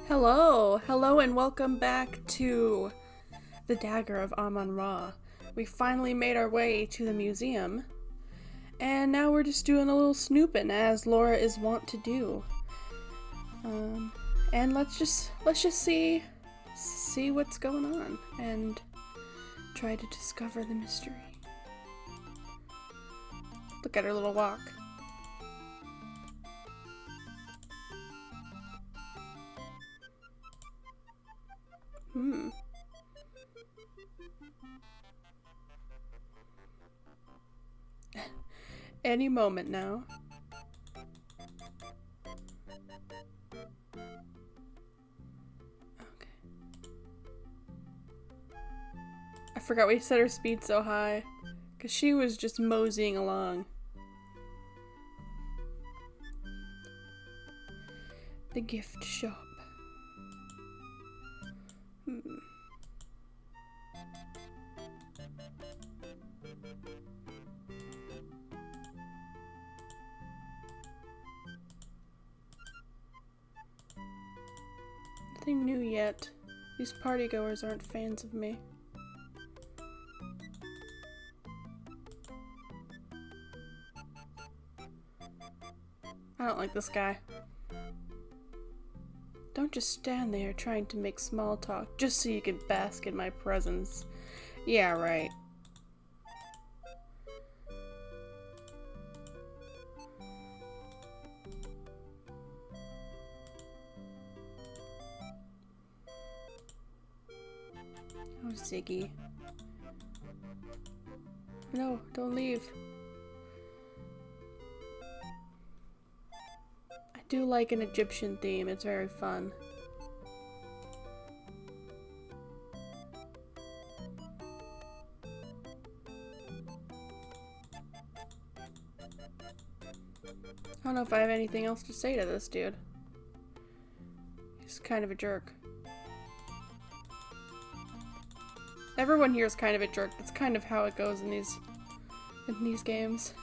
Hello and welcome back to the Dagger of Amon. We finally made our way to the museum, and now we're just doing a little snooping as Laura is wont to do. And let's just see what's going on and try to discover the mystery. Look at her little walk. Any moment now. Okay. I forgot we set her speed so high, because she was just moseying along. The gift shop. Nothing new yet. These partygoers aren't fans of me. I don't like this guy. Don't just stand there trying to make small talk just so you can bask in my presence. Yeah, right. Oh, Ziggy. No, don't leave. I do like an Egyptian theme, it's very fun. I don't know if I have anything else to say to this dude. He's kind of a jerk. Everyone here is kind of a jerk. That's kind of how it goes in these games.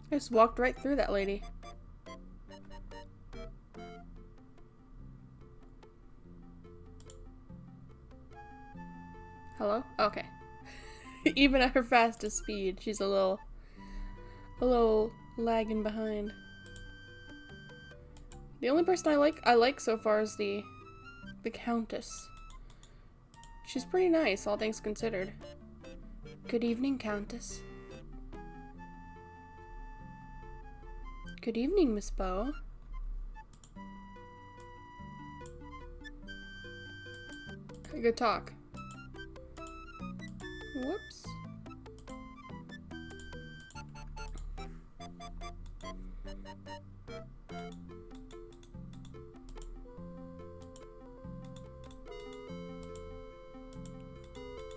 I just walked right through that lady. Hello? Okay. Even at her fastest speed, she's a little lagging behind. The only person I like so far is the Countess. She's pretty nice, all things considered. Good evening, Countess. Good evening, Miss Bow. Good talk. Whoops.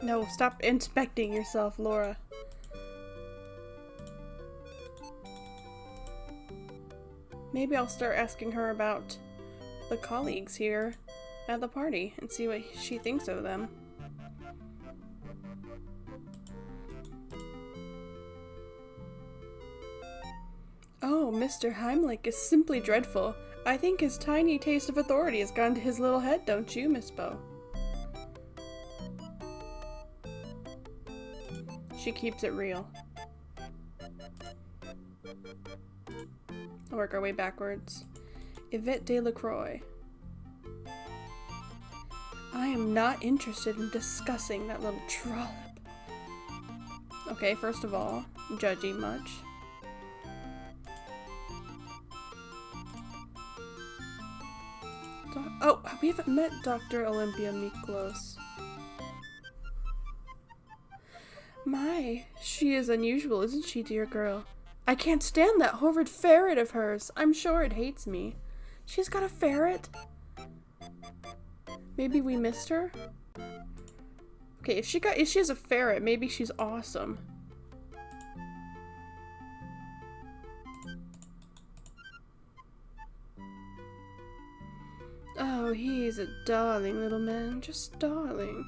No, stop inspecting yourself, Laura. Maybe I'll start asking her about the colleagues here at the party and see what she thinks of them. Oh, Mr. Heimlich is simply dreadful. I think his tiny taste of authority has gone to his little head, don't you, Miss Bow? She keeps it real. I'll work our way backwards. Yvette Delacroix. I am not interested in discussing that little trollop. Okay, first of all, judgy much. Oh, we haven't met Dr. Olympia Miklos. My, she is unusual, isn't she, dear girl? I can't stand that horrid ferret of hers. I'm sure it hates me. She's got a ferret? Maybe we missed her? Okay, if she has a ferret, maybe she's awesome. Oh, he's a darling little man, just darling.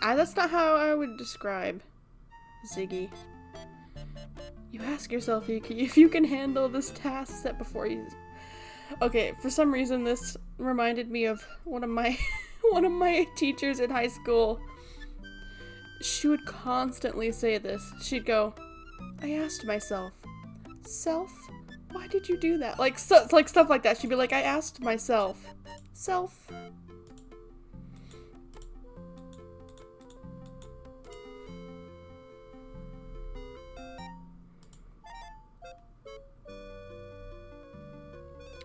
That's not how I would describe Ziggy. You ask yourself if you can handle this task set before you. Okay, for some reason this reminded me of one of my teachers in high school. She would constantly say this. She'd go, I asked myself, self, why did you do that? Like stuff like that. She'd be like, I asked myself, self.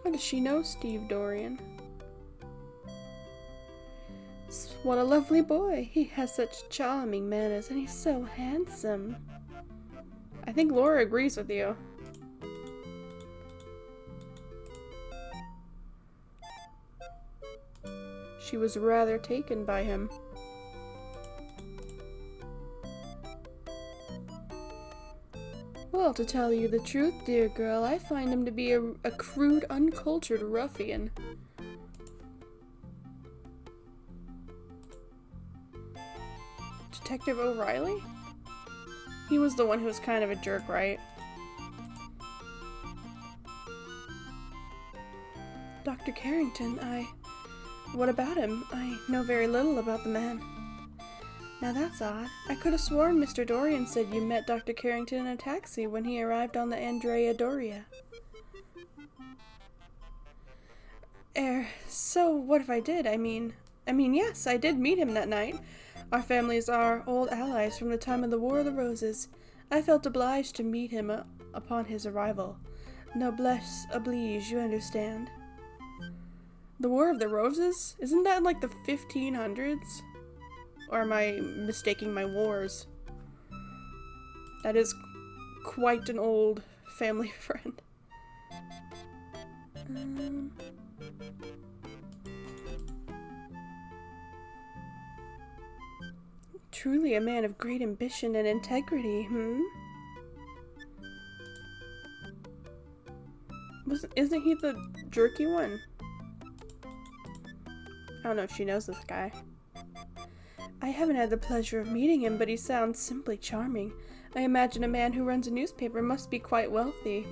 How does she know Steve Dorian? What a lovely boy. He has such charming manners and he's so handsome. I think Laura agrees with you. She was rather taken by him. Well, to tell you the truth, dear girl, I find him to be a crude, uncultured ruffian. Detective O'Reilly? He was the one who was kind of a jerk, right? Dr. Carrington, What about him? I know very little about the man. Now that's odd. I could have sworn Mr. Dorian said you met Dr. Carrington in a taxi when he arrived on the Andrea Doria. So what if I did? I mean, yes, I did meet him that night. Our families are old allies from the time of the War of the Roses. I felt obliged to meet him upon his arrival. Noblesse oblige, you understand. The War of the Roses? Isn't that in like the 1500s? Or am I mistaking my wars? That is quite an old family friend. Truly a man of great ambition and integrity, Isn't he the jerky one? I don't know if she knows this guy. I haven't had the pleasure of meeting him, but he sounds simply charming. I imagine a man who runs a newspaper must be quite wealthy,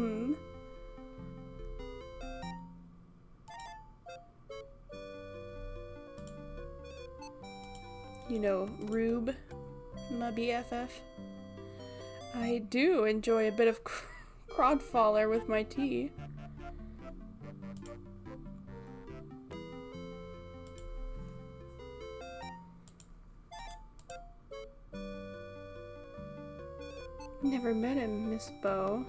You know, Rube, my BFF. I do enjoy a bit of crodfaller with my tea. Never met him, Miss Bow.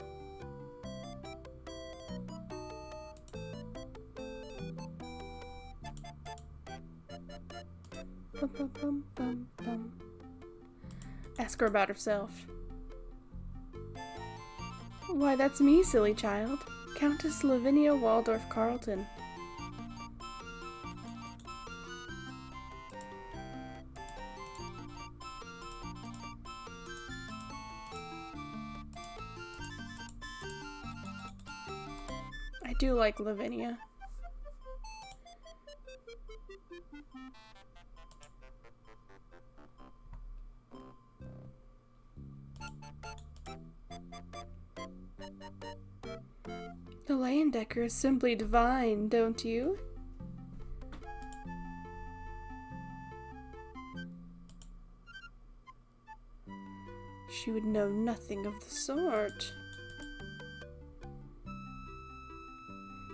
Bum, bum, bum, bum, bum. Ask her about herself. Why, that's me, silly child. Countess Lavinia Waldorf Carleton. I do like Lavinia. The Levanteros is simply divine, don't you? She would know nothing of the sort.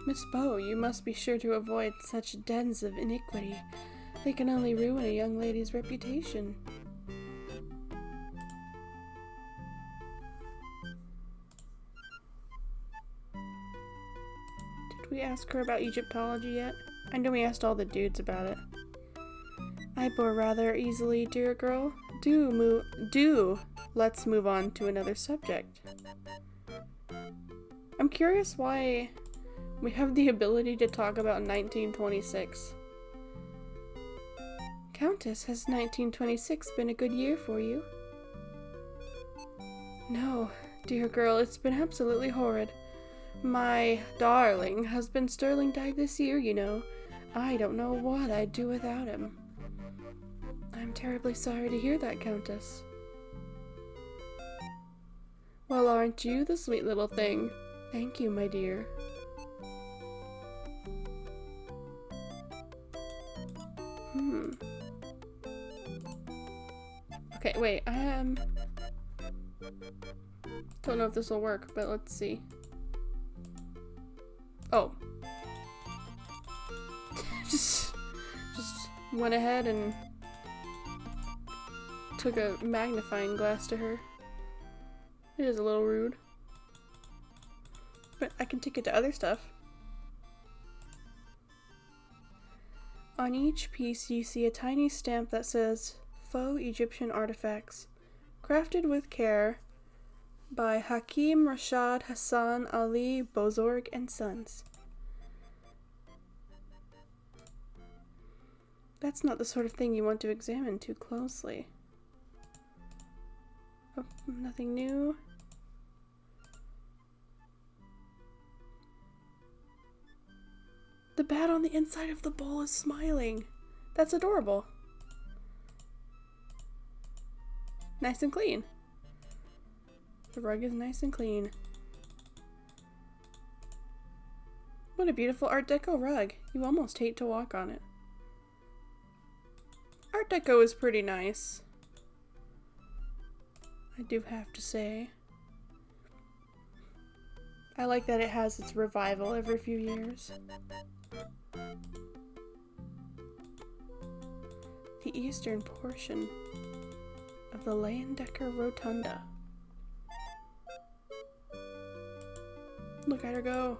Miss Bow, you must be sure to avoid such dens of iniquity. They can only ruin a young lady's reputation. Did we ask her about Egyptology yet? I know we asked all the dudes about it. I bore rather easily, dear girl. Let's move on to another subject. I'm curious why we have the ability to talk about 1926. Countess, has 1926 been a good year for you? No, dear girl, it's been absolutely horrid. My darling has been sterling died this year, you know. I don't know what I'd do without him. I'm terribly sorry to hear that, Countess. Well, aren't you the sweet little thing? Thank you, my dear. Okay, wait, don't know if this will work, but let's see. Oh. just went ahead and took a magnifying glass to her. It is a little rude. But I can take it to other stuff. On each piece you see a tiny stamp that says Faux Egyptian Artifacts, crafted with care by Hakim Rashad Hassan Ali Bozorg and Sons. That's not the sort of thing you want to examine too closely. Oh, nothing new. The bat on the inside of the bowl is smiling. That's adorable. Nice and clean. The rug is nice and clean. What a beautiful Art Deco rug. You almost hate to walk on it. Art Deco is pretty nice, I do have to say. I like that it has its revival every few years. The eastern portion of the Levanteros Rotunda. Look at her go.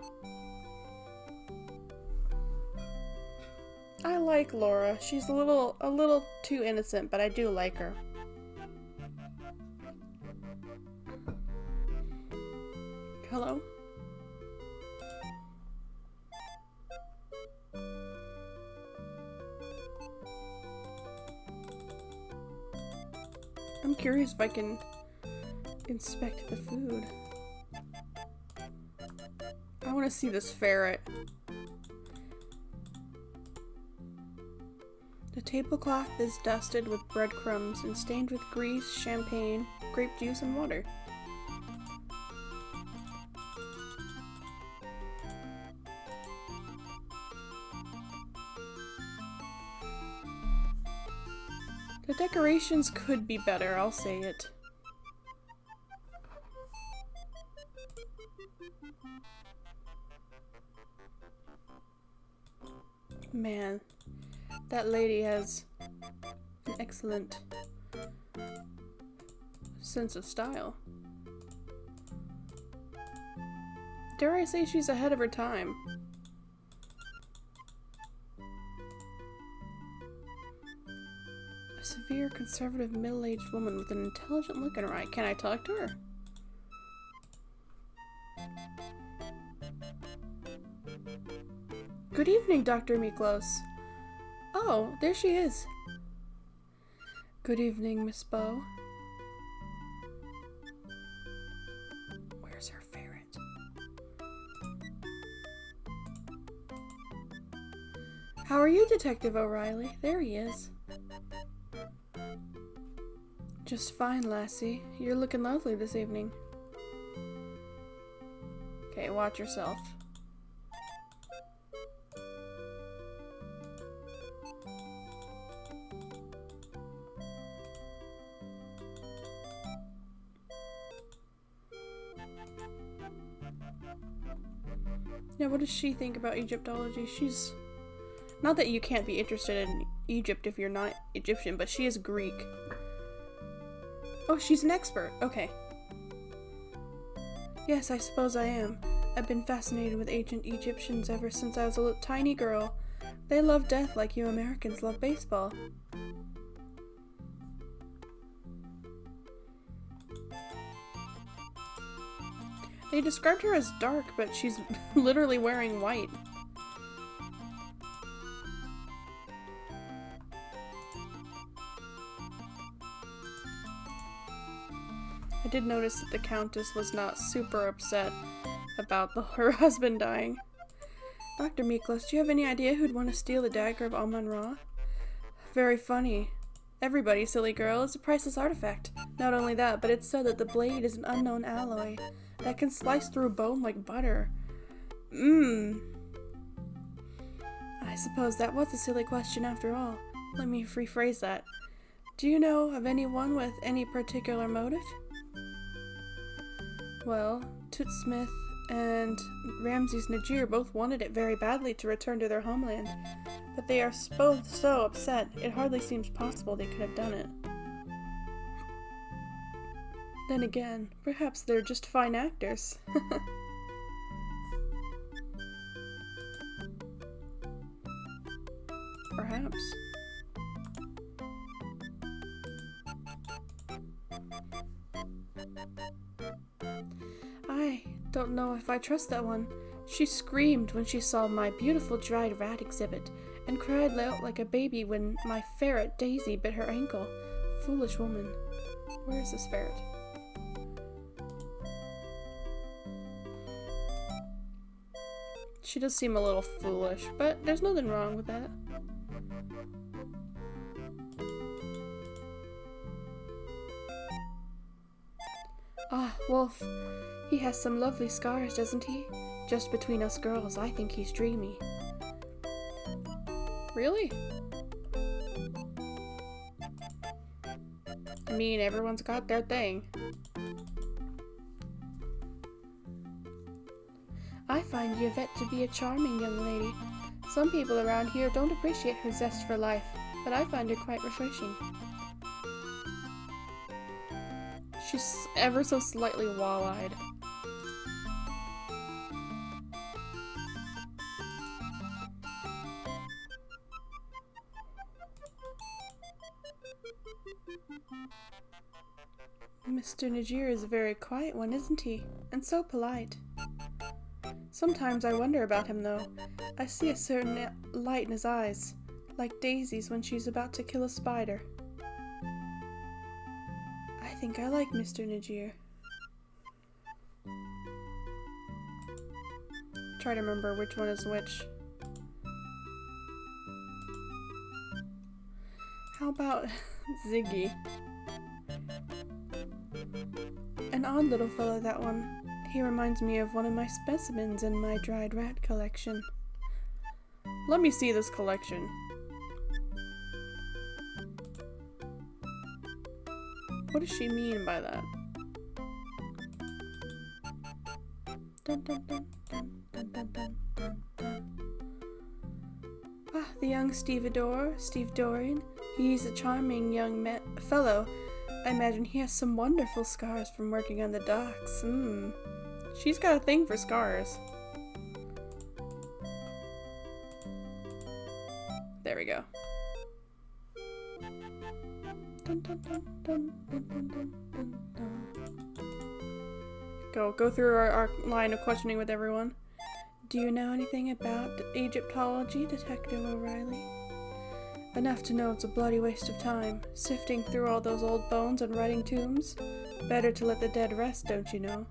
I like Laura. She's a little too innocent, but I do like her. Hello? I'm curious if I can inspect the food. I want to see this ferret. The tablecloth is dusted with breadcrumbs and stained with grease, champagne, grape juice, and water. The decorations could be better, I'll say it. Man, that lady has an excellent sense of style. Dare I say she's ahead of her time. A severe, conservative, middle-aged woman with an intelligent look in her eye. Can I talk to her? Good evening, Dr. Miklos. Oh, there she is. Good evening, Miss Bow. Where's her ferret? How are you, Detective O'Reilly? There he is. Just fine, lassie. You're looking lovely this evening. Okay, watch yourself. Now, what does she think about Egyptology? She's... Not that you can't be interested in Egypt if you're not Egyptian, but she is Greek. Oh, she's an expert. Okay. Yes, I suppose I am. I've been fascinated with ancient Egyptians ever since I was a tiny girl. They love death like you Americans love baseball. They described her as dark, but she's literally wearing white. I did notice that the Countess was not super upset about her husband dying. Dr. Miklos, do you have any idea who'd want to steal the dagger of Amon Ra? Very funny. Everybody, silly girl. It's a priceless artifact. Not only that, but it's said that the blade is an unknown alloy that can slice through bone like butter. I suppose that was a silly question after all. Let me rephrase that. Do you know of anyone with any particular motive? Well, Tootsmith and Ramses Najir both wanted it very badly to return to their homeland, but they are both so upset, it hardly seems possible they could have done it. Then again, perhaps they're just fine actors. Perhaps. I don't know if I trust that one. She screamed when she saw my beautiful dried rat exhibit, and cried out like a baby when my ferret Daisy bit her ankle. Foolish woman. Where is this ferret? She does seem a little foolish, but there's nothing wrong with that. Ah, Wolf. He has some lovely scars, doesn't he? Just between us girls, I think he's dreamy. Really? I mean, everyone's got their thing. I find Yvette to be a charming young lady. Some people around here don't appreciate her zest for life, but I find her quite refreshing. She's ever so slightly wall-eyed. Mr. Najir is a very quiet one, isn't he? And so polite. Sometimes I wonder about him, though. I see a certain light in his eyes, like Daisy's when she's about to kill a spider. I think I like Mr. Najir. Try to remember which one is which. How about Ziggy? An odd little fellow, that one. He reminds me of one of my specimens in my dried rat collection. Let me see this collection. What does she mean by that? Dun, dun, dun, dun, dun, dun, dun, dun, dun. Ah, the young Steve Dorian. He's a charming young fellow. I imagine he has some wonderful scars from working on the docks. She's got a thing for scars. There we go. Dun, dun, dun, dun, dun, dun, dun, dun, dun. Go through our line of questioning with everyone. Do you know anything about Egyptology, Detective O'Reilly? Enough to know it's a bloody waste of time, sifting through all those old bones and writing tombs. Better to let the dead rest, don't you know?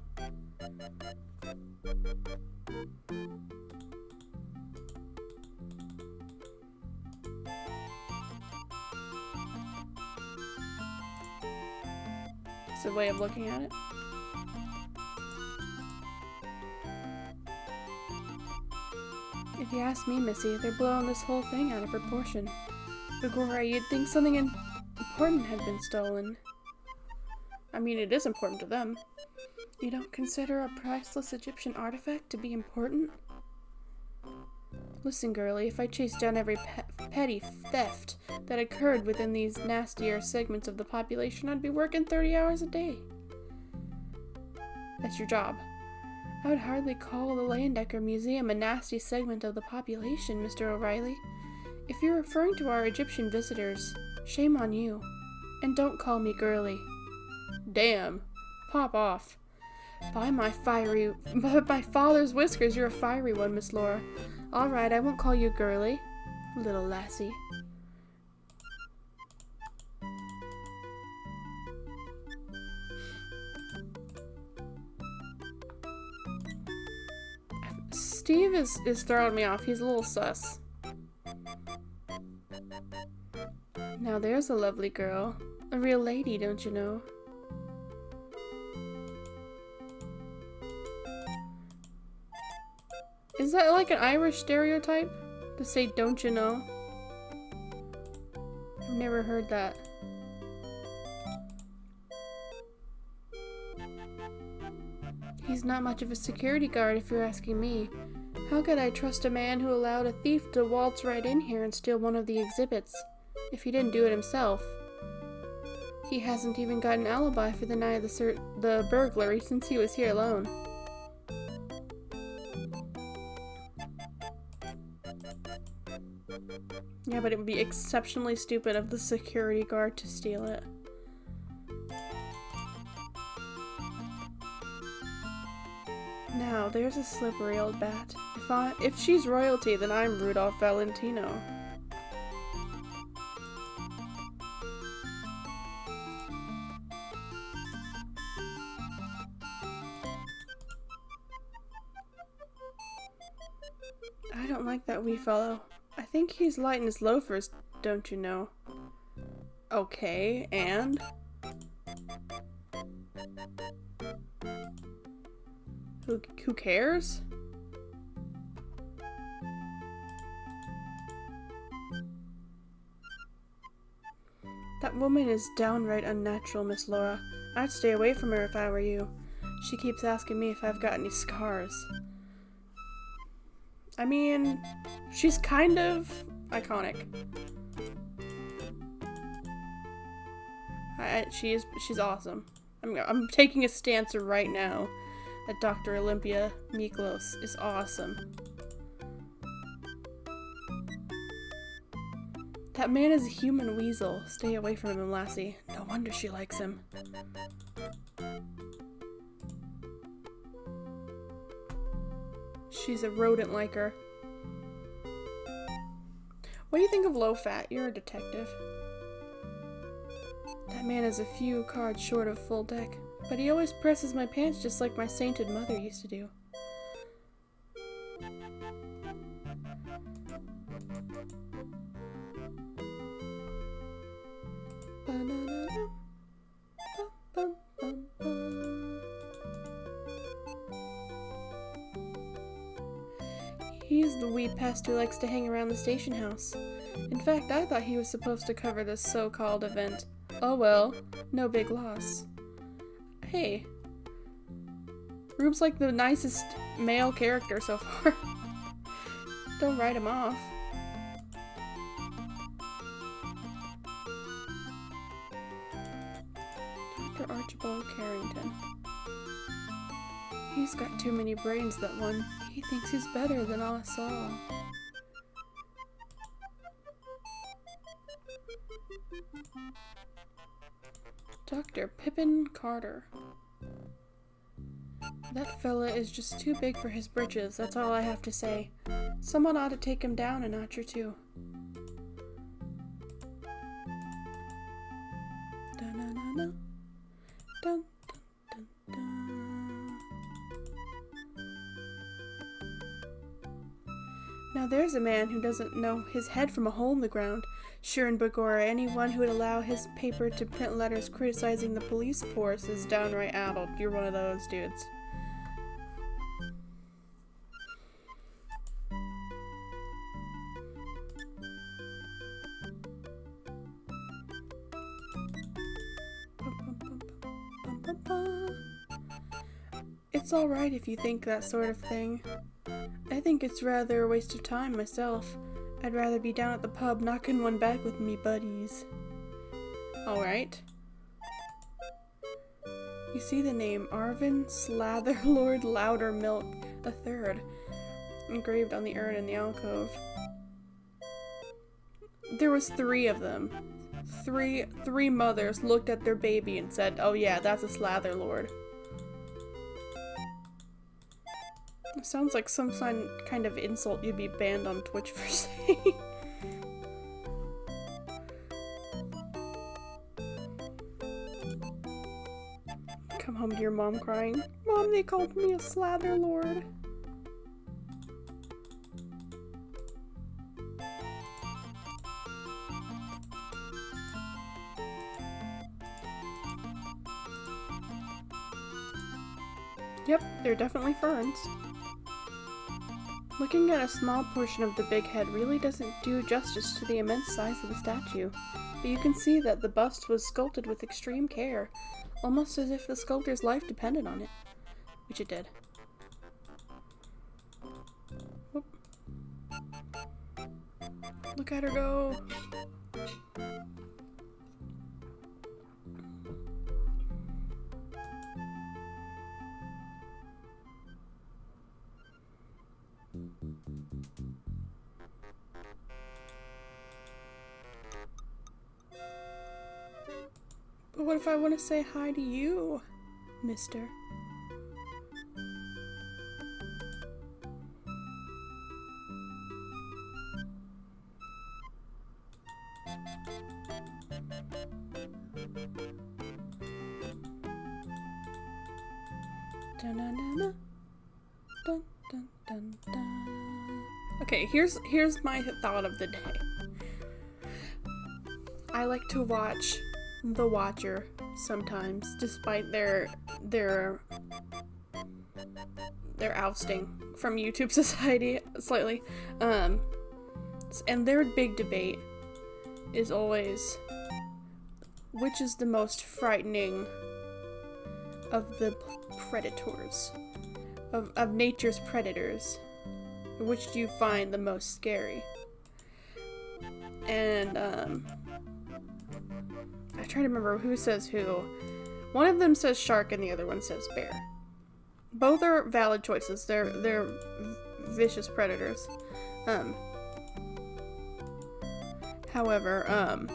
It's a way of looking at it. If you ask me, Missy, they're blowing this whole thing out of proportion. Begorra, you'd think something important had been stolen. I mean, it is important to them. You don't consider a priceless Egyptian artifact to be important? Listen, girlie, if I chased down every petty theft that occurred within these nastier segments of the population, I'd be working 30 hours a day. That's your job. I would hardly call the Leyendecker Museum a nasty segment of the population, Mr. O'Reilly. If you're referring to our Egyptian visitors, shame on you. And don't call me girly. Damn. Pop off. By my father's whiskers, you're a fiery one, Miss Laura. All right, I won't call you girly, little lassie. Steve is throwing me off. He's a little sus. Now there's a lovely girl. A real lady, don't you know? Is that like an Irish stereotype? To say, don't you know? I've never heard that. He's not much of a security guard if you're asking me. How could I trust a man who allowed a thief to waltz right in here and steal one of the exhibits, if he didn't do it himself? He hasn't even got an alibi for the night of the burglary since he was here alone. Yeah, but it would be exceptionally stupid of the security guard to steal it. Now, there's a slippery old bat. If she's royalty, then I'm Rudolph Valentino. I don't like that wee fellow. I think he's lighting his loafers, don't you know? Okay, and? Who cares? That woman is downright unnatural, Miss Laura. I'd stay away from her if I were you. She keeps asking me if I've got any scars. I mean, she's kind of iconic. She's awesome. I'm taking a stance right now that Dr. Olympia Miklos is awesome. That man is a human weasel. Stay away from him, lassie. No wonder she likes him. She's a rodent liker. What do you think of low fat? You're a detective. That man is a few cards short of full deck, but he always presses my pants just like my sainted mother used to do. He's the wee pest who likes to hang around the station house. In fact, I thought he was supposed to cover this so-called event. Oh well, no big loss. Hey, Rube's like the nicest male character so far. Don't write him off. Dr. Archibald Carrington. He's got too many brains, that one. He thinks he's better than us all. Dr. Pippin Carter. That fella is just too big for his britches, that's all I have to say. Someone ought to take him down a notch or two. Dun-dun-dun-dun. Dun, dun, dun, dun. Now there's a man who doesn't know his head from a hole in the ground. Sure and begorra, anyone who would allow his paper to print letters criticizing the police force is downright addled. You're one of those dudes. It's alright if you think that sort of thing. I think it's rather a waste of time myself. I'd rather be down at the pub knocking one back with me buddies. Alright. You see the name Arvin Slatherlord Loudermilk III engraved on the urn in the alcove. There was 3 of them. Three mothers looked at their baby and said, oh yeah, that's a Slatherlord. It sounds like some kind of insult you'd be banned on Twitch for saying. Come home to your mom crying, Mom, they called me a Slatherlord. Yep, they're definitely ferns. Looking at a small portion of the big head really doesn't do justice to the immense size of the statue, but you can see that the bust was sculpted with extreme care, almost as if the sculptor's life depended on it, which it did. Whoop. Look at her go! But what if I want to say hi to you, mister? Dun-dun-dun-dun. Dun, dun, dun, dun. Okay, here's my thought of the day. I like to watch The Watcher sometimes, despite their ousting from YouTube society slightly. And their big debate is always which is the most frightening of the predators, of nature's predators. Which do you find the most scary? And I try to remember who says who. One of them says shark and the other one says bear. Both are valid choices. They're vicious predators. However,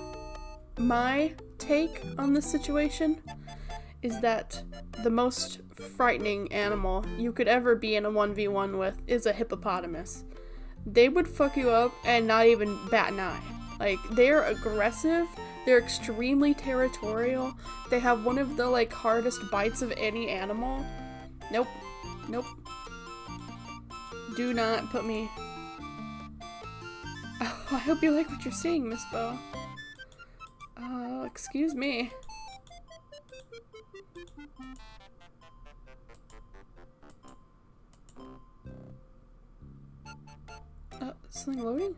my take on this situation is that the most frightening animal you could ever be in a 1v1 with is a hippopotamus. They would fuck you up and not even bat an eye. Like, they're aggressive, they're extremely territorial, they have one of the, like, hardest bites of any animal. Nope. Nope. Do not put me... Oh, I hope you like what you're seeing, Miss Bo. Excuse me. Something loading?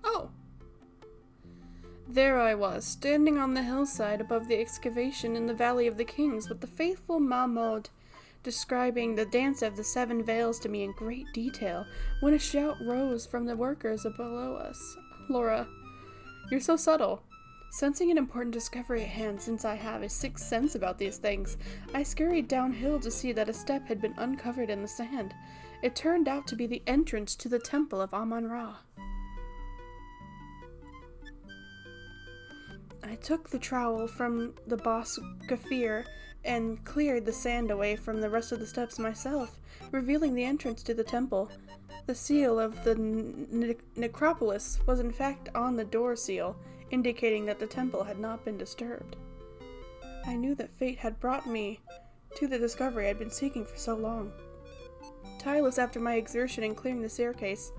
Oh! There I was, standing on the hillside above the excavation in the Valley of the Kings, with the faithful Mahmoud describing the dance of the seven veils to me in great detail, when a shout rose from the workers below us. Laura, you're so subtle. Sensing an important discovery at hand, since I have a sixth sense about these things, I scurried downhill to see that a step had been uncovered in the sand. It turned out to be the entrance to the temple of Amon-Ra. I took the trowel from the boss Gafir and cleared the sand away from the rest of the steps myself, revealing the entrance to the temple. The seal of the necropolis was in fact on the door seal, indicating that the temple had not been disturbed. I knew that fate had brought me to the discovery I'd been seeking for so long. Tireless after my exertion in clearing the staircase,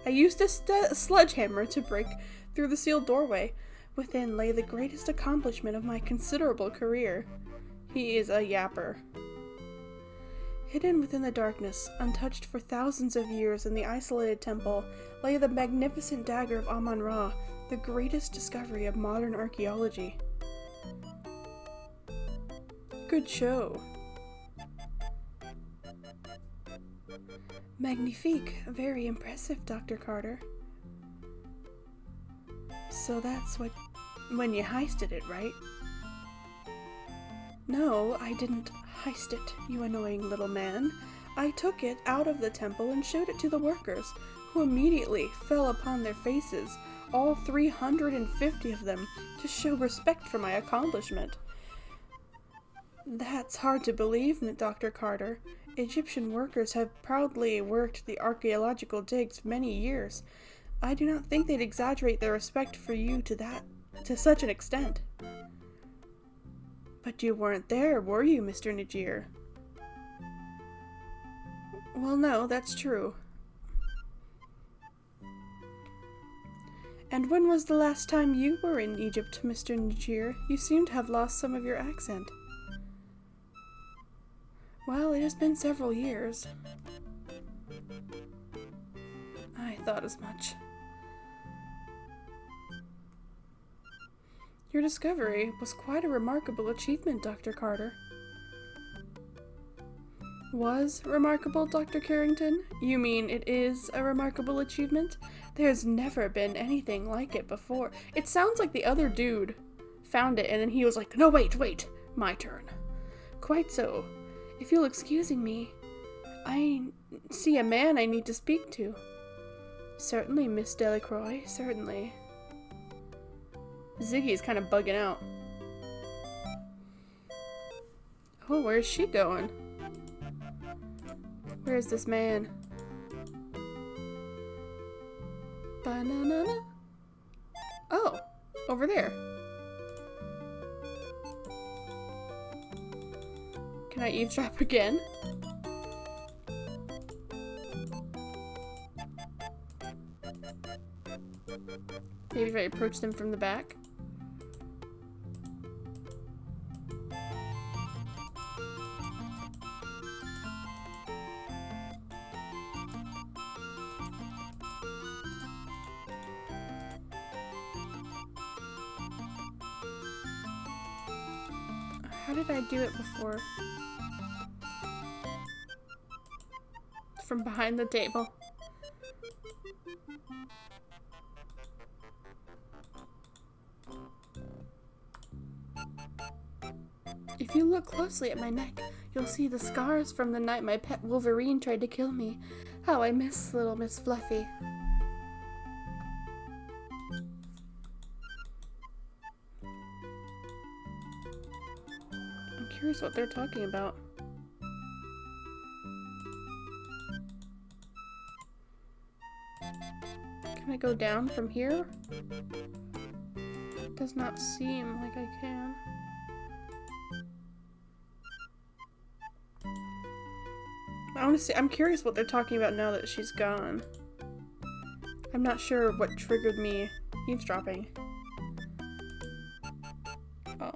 I used a sledgehammer to break through the sealed doorway. Within lay the greatest accomplishment of my considerable career. He is a yapper. Hidden within the darkness, untouched for thousands of years in the isolated temple, lay the magnificent dagger of Amon-Ra, the greatest discovery of modern archaeology. Good show. Magnifique. Very impressive, Dr. Carter. So that's when you heisted it, right? No, I didn't heist it, you annoying little man. I took it out of the temple and showed it to the workers, who immediately fell upon their faces, all 350 of them, to show respect for my accomplishment. That's hard to believe, Dr. Carter. Egyptian workers have proudly worked the archaeological digs for many years. I do not think they'd exaggerate their respect for you to such an extent. But you weren't there, were you, Mr. Najir? Well, no, that's true. And when was the last time you were in Egypt, Mr. Najir? You seem to have lost some of your accent. Well, it has been several years. I thought as much. Your discovery was quite a remarkable achievement, Dr. Carter. Was remarkable, Dr. Carrington? You mean it is a remarkable achievement? There's never been anything like it before. It sounds like the other dude found it and then he was like, no, wait, my turn. Quite so. If you'll excuse me, I see a man I need to speak to. Certainly, Miss Delacroix, certainly. Ziggy's kind of bugging out. Oh, where's she going? Where's this man? Banana. Oh, over there. Can I eavesdrop again? Maybe if I approach them from the back. How did I do it before? From behind the table. If you look closely at my neck, you'll see the scars from the night my pet Wolverine tried to kill me. How I miss little Miss Fluffy. I'm curious what they're talking about. Can I go down from here? It does not seem like I can. I'm curious what they're talking about now that she's gone. I'm not sure what triggered me eavesdropping. Oh,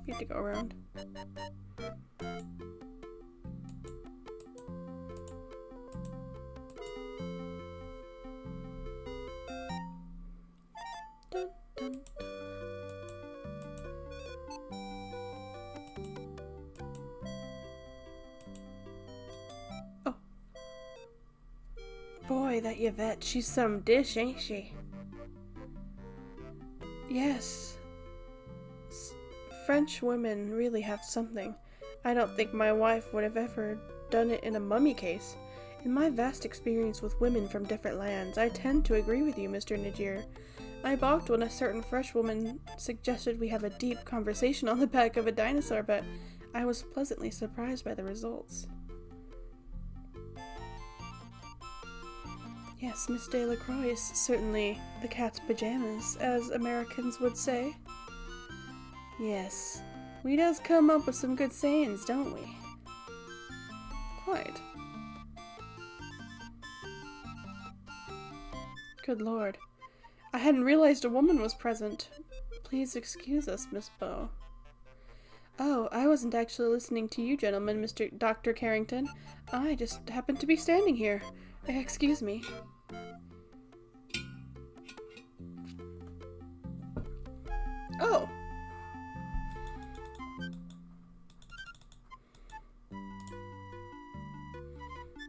you have to go around. Dun, dun, dun. Boy, that Yvette, she's some dish, ain't she? Yes. French women really have something. I don't think my wife would have ever done it in a mummy case. In my vast experience with women from different lands, I tend to agree with you, Mr. Najir. I balked when a certain French woman suggested we have a deep conversation on the back of a dinosaur, but I was pleasantly surprised by the results. Yes, Miss Delacroix is certainly the cat's pajamas, as Americans would say. Yes, we does come up with some good sayings, don't we? Quite. Good lord. I hadn't realized a woman was present. Please excuse us, Miss Bow. Oh, I wasn't actually listening to you gentlemen, Mr. Dr. Carrington. I just happened to be standing here. Excuse me. Oh.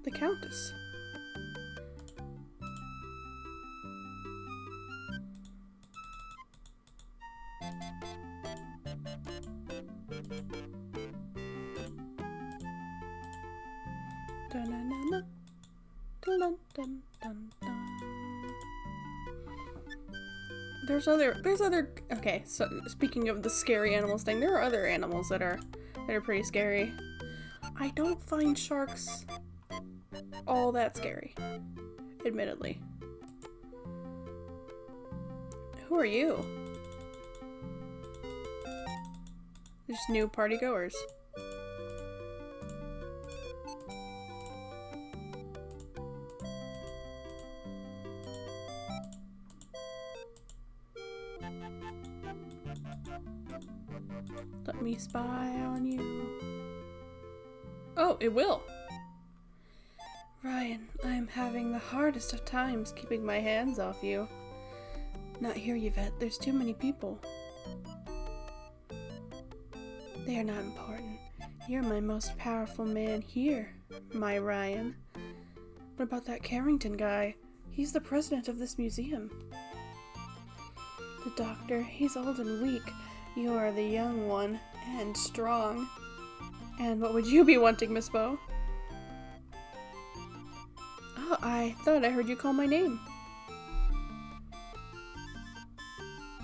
The Countess. Dun-dun-dun-dun. Dun-dun-dun-dun-dun. There's other okay, so speaking of the scary animals thing, there are other animals that are pretty scary. I don't find sharks all that scary, admittedly. Who are you? Just new party goers. Let me spy on you. Oh, it will. Ryan, I'm having the hardest of times keeping my hands off you. Not here, Yvette. There's too many people. They are not important. You're my most powerful man here, my Ryan. What about that Carrington guy? He's the president of this museum. The doctor, he's old and weak. You are the young one, and strong. And what would you be wanting, Miss Bow? Oh, I thought I heard you call my name.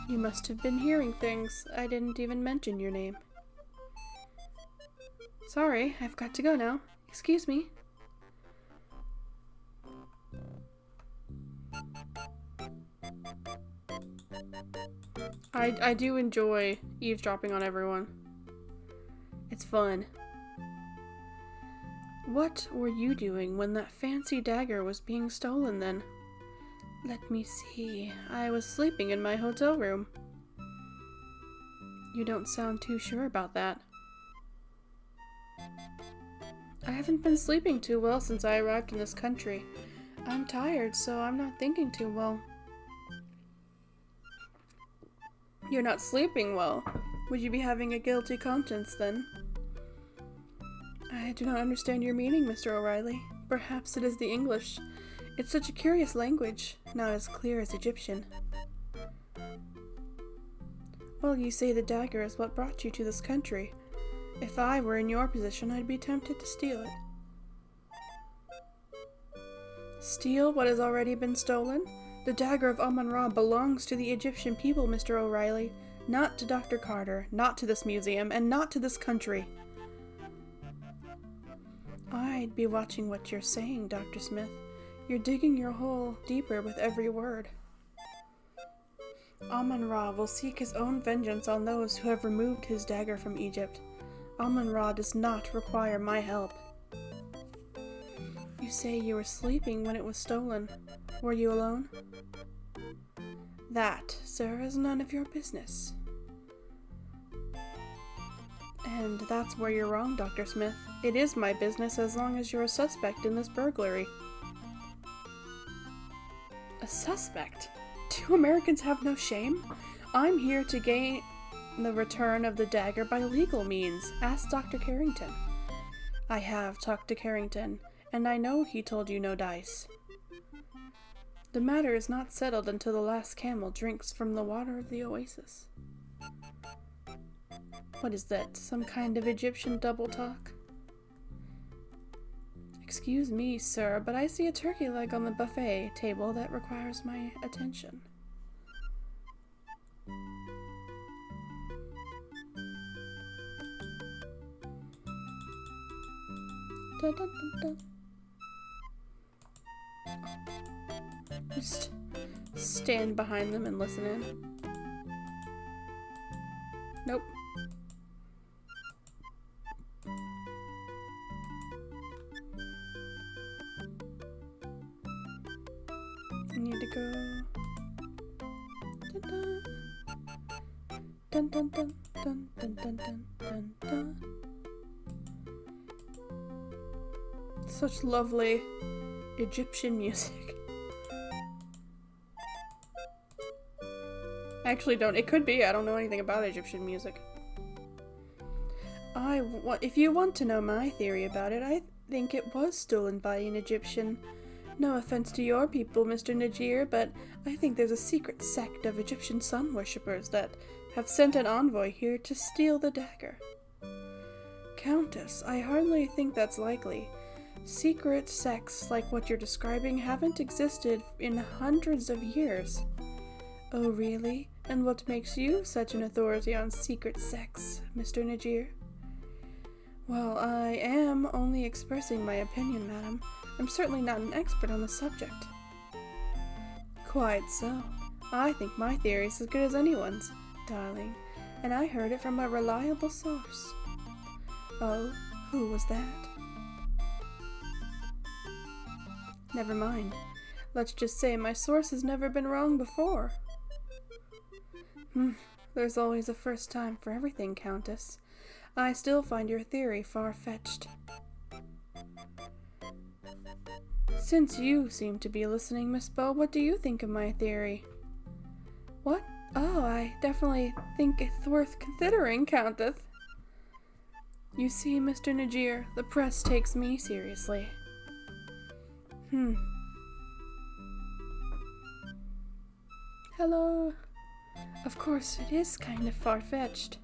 You must have been hearing things. I didn't even mention your name. Sorry, I've got to go now. Excuse me. I do enjoy eavesdropping on everyone. It's fun. What were you doing when that fancy dagger was being stolen then? Let me see. I was sleeping in my hotel room. You don't sound too sure about that. I haven't been sleeping too well since I arrived in this country. I'm tired, so I'm not thinking too well. You're not sleeping well. Would you be having a guilty conscience then? I do not understand your meaning, Mr. O'Reilly. Perhaps it is the English. It's such a curious language, not as clear as Egyptian. Well, you say the dagger is what brought you to this country. If I were in your position, I'd be tempted to steal it. Steal what has already been stolen? The dagger of Amon-Ra belongs to the Egyptian people, Mr. O'Reilly, not to Dr. Carter, not to this museum, and not to this country. I'd be watching what you're saying, Dr. Smith. You're digging your hole deeper with every word. Amon-Ra will seek his own vengeance on those who have removed his dagger from Egypt. Amon-Ra does not require my help. You say you were sleeping when it was stolen. Were you alone? That, sir, is none of your business. And that's where you're wrong, Dr. Smith. It is my business as long as you're a suspect in this burglary. A suspect? Do Americans have no shame? I'm here to gain the return of the dagger by legal means. Ask Dr. Carrington. I have talked to Carrington, and I know he told you no dice. The matter is not settled until the last camel drinks from the water of the oasis. What is that? Some kind of Egyptian double talk? Excuse me, sir, but I see a turkey leg on the buffet table that requires my attention. Dun, dun, dun, dun. Just stand behind them and listen in. Nope. I need to go. Dun, dun, dun, dun, dun, dun, dun, dun, dun. Such lovely Egyptian music. I actually don't. It could be. I don't know anything about Egyptian music. If you want to know my theory about it, I think it was stolen by an Egyptian. No offense to your people, Mr. Najir, but I think there's a secret sect of Egyptian sun worshippers that have sent an envoy here to steal the dagger. Countess, I hardly think that's likely. Secret sects like what you're describing haven't existed in hundreds of years. Oh, really? And what makes you such an authority on secret sects, Mr. Najir? Well, I am only expressing my opinion, madam. I'm certainly not an expert on the subject. Quite so. I think my theory is as good as anyone's, darling, and I heard it from a reliable source. Oh, who was that? Never mind. Let's just say my source has never been wrong before. There's always a first time for everything, Countess. I still find your theory far-fetched. Since you seem to be listening, Miss Bo, what do you think of my theory? What? Oh, I definitely think it's worth considering, Countess. You see, Mr. Najir, the press takes me seriously. Hello. Of course, it is kind of far-fetched.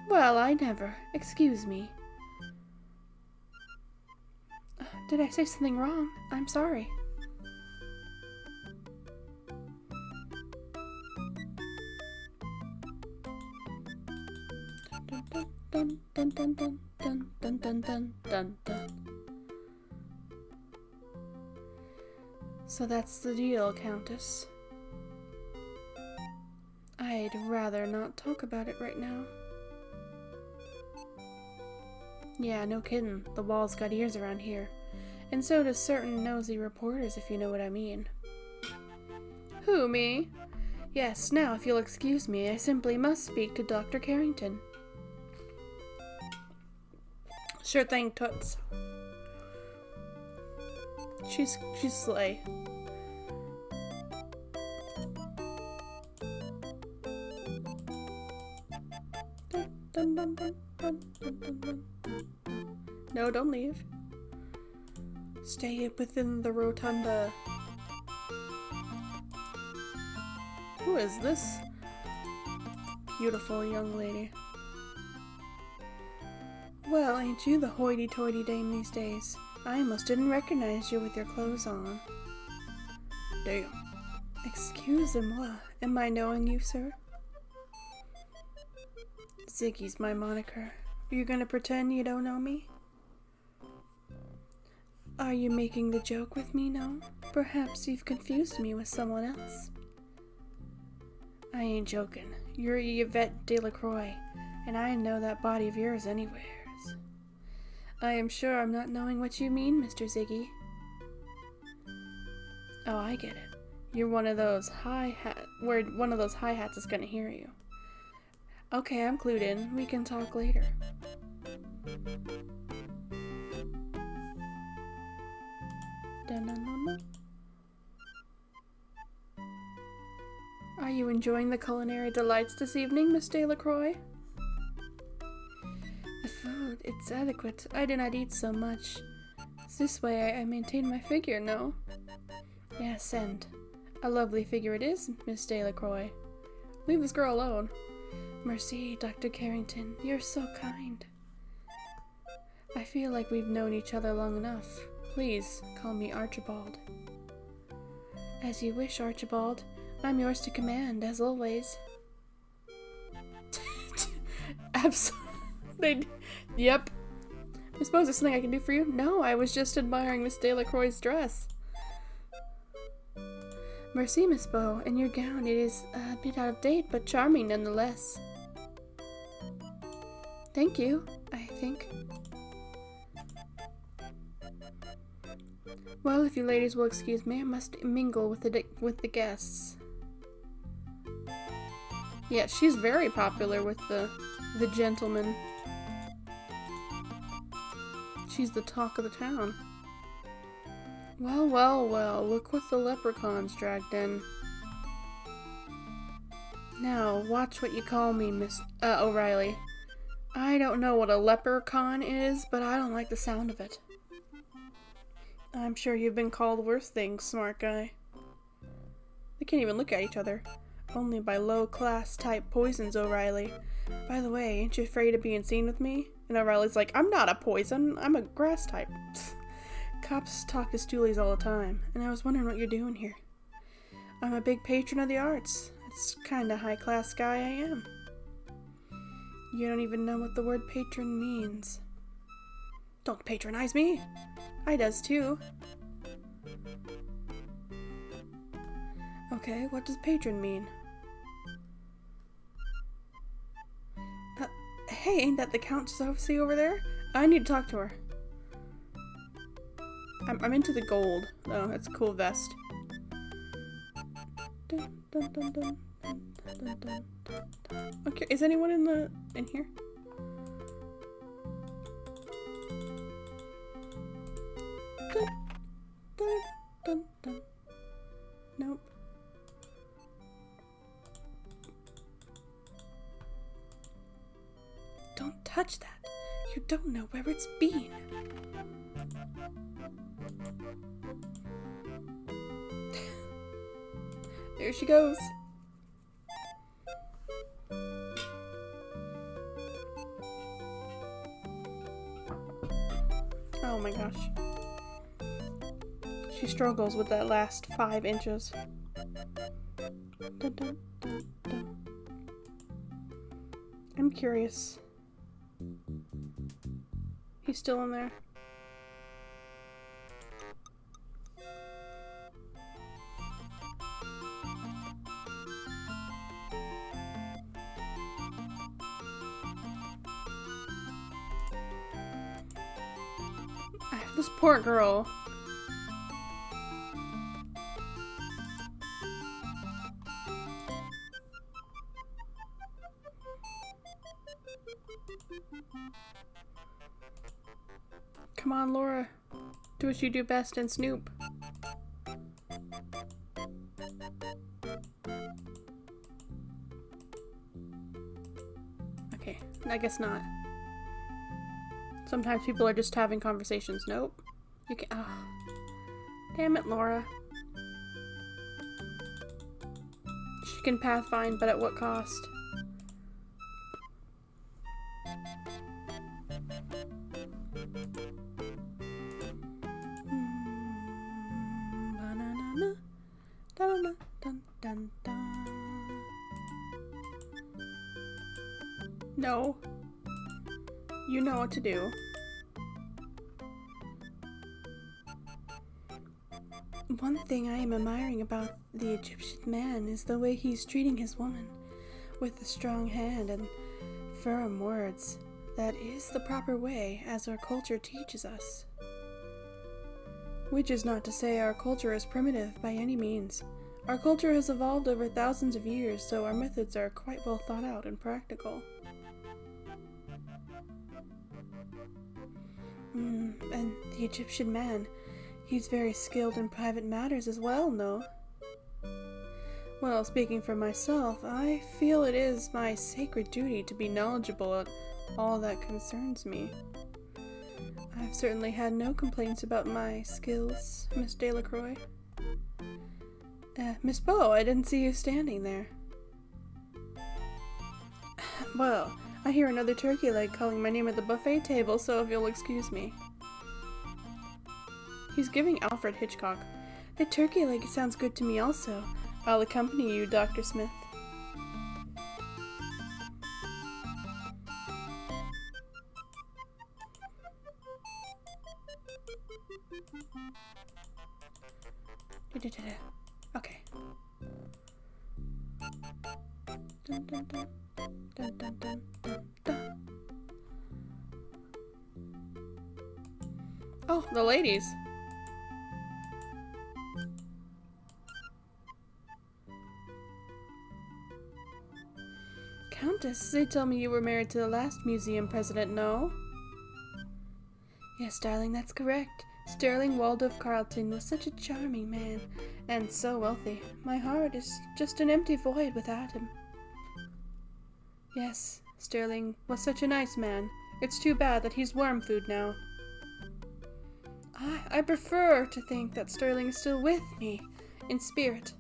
Well, I never. Excuse me. Did I say something wrong? I'm sorry. Dun dun dun dun dun dun dun dun dun dun. So that's the deal, Countess. I'd rather not talk about it right now. Yeah, no kidding. The wall's got ears around here. And so does certain nosy reporters, if you know what I mean. Who, me? Yes, now if you'll excuse me, I simply must speak to Dr. Carrington. Sure thing, Toots. She's slay. Dun, dun, dun, dun, dun, dun, dun. No, don't leave. Stay within the rotunda. Who is this beautiful young lady? Well, ain't you the hoity-toity dame these days? I almost didn't recognize you with your clothes on. Damn. Excusez-moi. Am I knowing you, sir? Ziggy's my moniker. Are you gonna pretend you don't know me? Are you making the joke with me now? Perhaps you've confused me with someone else. I ain't joking. You're Yvette Delacroix, and I know that body of yours anywheres. I am sure I'm not knowing what you mean, Mr. Ziggy. Oh, I get it. You're one of those where one of those hi-hats is gonna hear you. Okay, I'm clued in. We can talk later. Dun-dun-dun-dun. Are you enjoying the culinary delights this evening, Miss Delacroix? The food, it's adequate. I do not eat so much. This way I maintain my figure, no? Yes, and a lovely figure it is, Miss Delacroix. Leave this girl alone. Merci, Dr. Carrington. You're so kind. I feel like we've known each other long enough. Please, call me Archibald. As you wish, Archibald. I'm yours to command, as always. Absolutely. Yep. I suppose there's something I can do for you? No, I was just admiring Miss Delacroix's dress. Merci, Miss Beau, and your gown. It is a bit out of date, but charming nonetheless. Thank you, I think. Well, if you ladies will excuse me, I must mingle with the guests. Yeah, she's very popular with the gentlemen. She's the talk of the town. Well, well, well, look what the leprechauns dragged in. Now, watch what you call me, Miss O'Reilly. I don't know what a leprechaun is, but I don't like the sound of it. I'm sure you've been called worse things, smart guy. They can't even look at each other. Only by low-class type poisons, O'Reilly. By the way, ain't you afraid of being seen with me? And O'Reilly's like, I'm not a poison, I'm a grass type. Cops talk to stoolies all the time, and I was wondering what you're doing here. I'm a big patron of the arts. It's kinda high-class guy I am. You don't even know what the word patron means. Don't patronize me! I does too. Okay, what does patron mean? Hey, ain't that the Countess Sophie over there? I need to talk to her. I'm into the gold. Oh, that's a cool vest. Dun, dun, dun, dun, dun, dun, dun, dun. Okay, is anyone in here? You don't know where it's been. There she goes. Oh my gosh. She struggles with that last 5 inches. Dun, dun, dun, dun. I'm curious. He's still in there. This poor girl. Come on, Laura. Do what you do best and snoop. Okay, I guess not. Sometimes people are just having conversations. Nope. You can. Oh. Damn it, Laura. She can pathfind, but at what cost? No. You know what to do. One thing I am admiring about the Egyptian man is the way he's treating his woman, with a strong hand and firm words. That is the proper way, as our culture teaches us. Which is not to say our culture is primitive by any means. Our culture has evolved over thousands of years, so our methods are quite well thought out and practical. And the Egyptian man, he's very skilled in private matters as well, no? Well, speaking for myself, I feel it is my sacred duty to be knowledgeable at all that concerns me. I've certainly had no complaints about my skills, Miss Delacroix. Miss Bow, I didn't see you standing there. Well, I hear another turkey leg calling my name at the buffet table, so if you'll excuse me. He's giving Alfred Hitchcock. The turkey leg sounds good to me also. I'll accompany you, Dr. Smith. Okay. Dun, dun, dun. Dun, dun, dun, dun, dun. Oh, the ladies. Countess, they tell me you were married to the last museum president, no? Yes, darling, that's correct. Sterling Waldorf Carlton was such a charming man, and so wealthy. My heart is just an empty void without him. Yes, Sterling was such a nice man. It's too bad that he's worm food now. I prefer to think that Sterling is still with me, in spirit.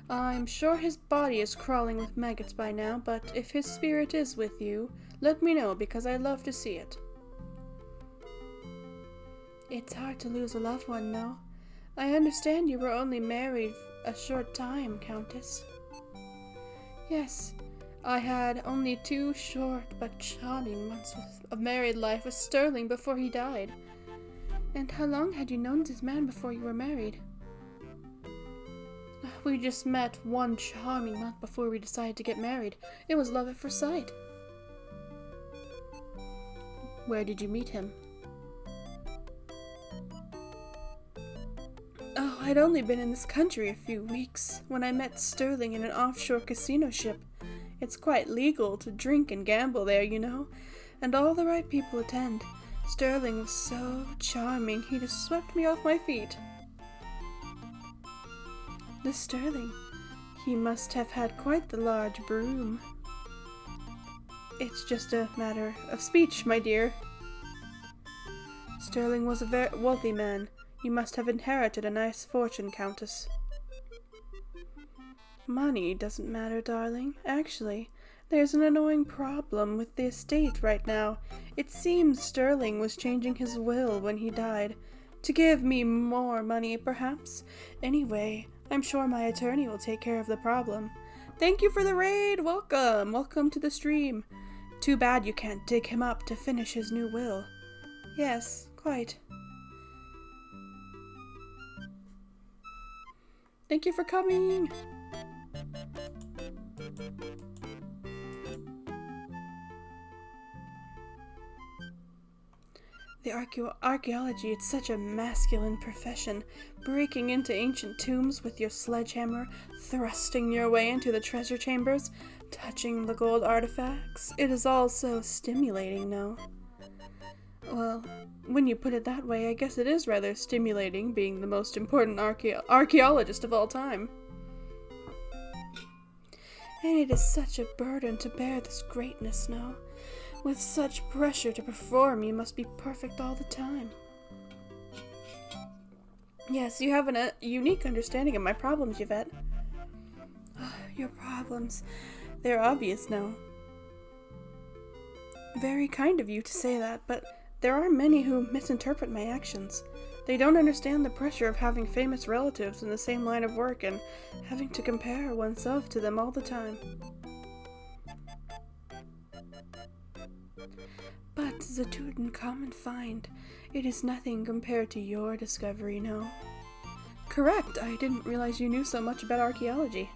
I'm sure his body is crawling with maggots by now, but if his spirit is with you, let me know, because I'd love to see it. It's hard to lose a loved one, no? I understand you were only married a short time, Countess. Yes, I had only 2 short but charming months of married life with Sterling before he died. And how long had you known this man before you were married? We just met 1 charming month before we decided to get married. It was love at first sight. Where did you meet him? Oh, I'd only been in this country a few weeks when I met Sterling in an offshore casino ship. It's quite legal to drink and gamble there, you know, and all the right people attend. Sterling was so charming, he just swept me off my feet. This Sterling, he must have had quite the large broom. It's just a matter of speech, my dear. Sterling was a very wealthy man. You must have inherited a nice fortune, Countess. Money doesn't matter, darling. Actually, there's an annoying problem with the estate right now. It seems Sterling was changing his will when he died. To give me more money, perhaps? Anyway, I'm sure my attorney will take care of the problem. Thank you for the raid! Welcome! Welcome to the stream. Too bad you can't dig him up to finish his new will. Yes, quite. Thank you for coming! The archaeology, it's such a masculine profession. Breaking into ancient tombs with your sledgehammer, thrusting your way into the treasure chambers, touching the gold artifacts. It is all so stimulating, no? Well, when you put it that way, I guess it is rather stimulating being the most important archaeologist of all time. And it is such a burden to bear this greatness, no? With such pressure to perform, you must be perfect all the time. Yes, you have a unique understanding of my problems, Yvette. Your problems. They're obvious now. Very kind of you to say that, but there are many who misinterpret my actions. They don't understand the pressure of having famous relatives in the same line of work and having to compare oneself to them all the time. But the Tutankhamun find, it is nothing compared to your discovery, no? Correct, I didn't realize you knew so much about archaeology.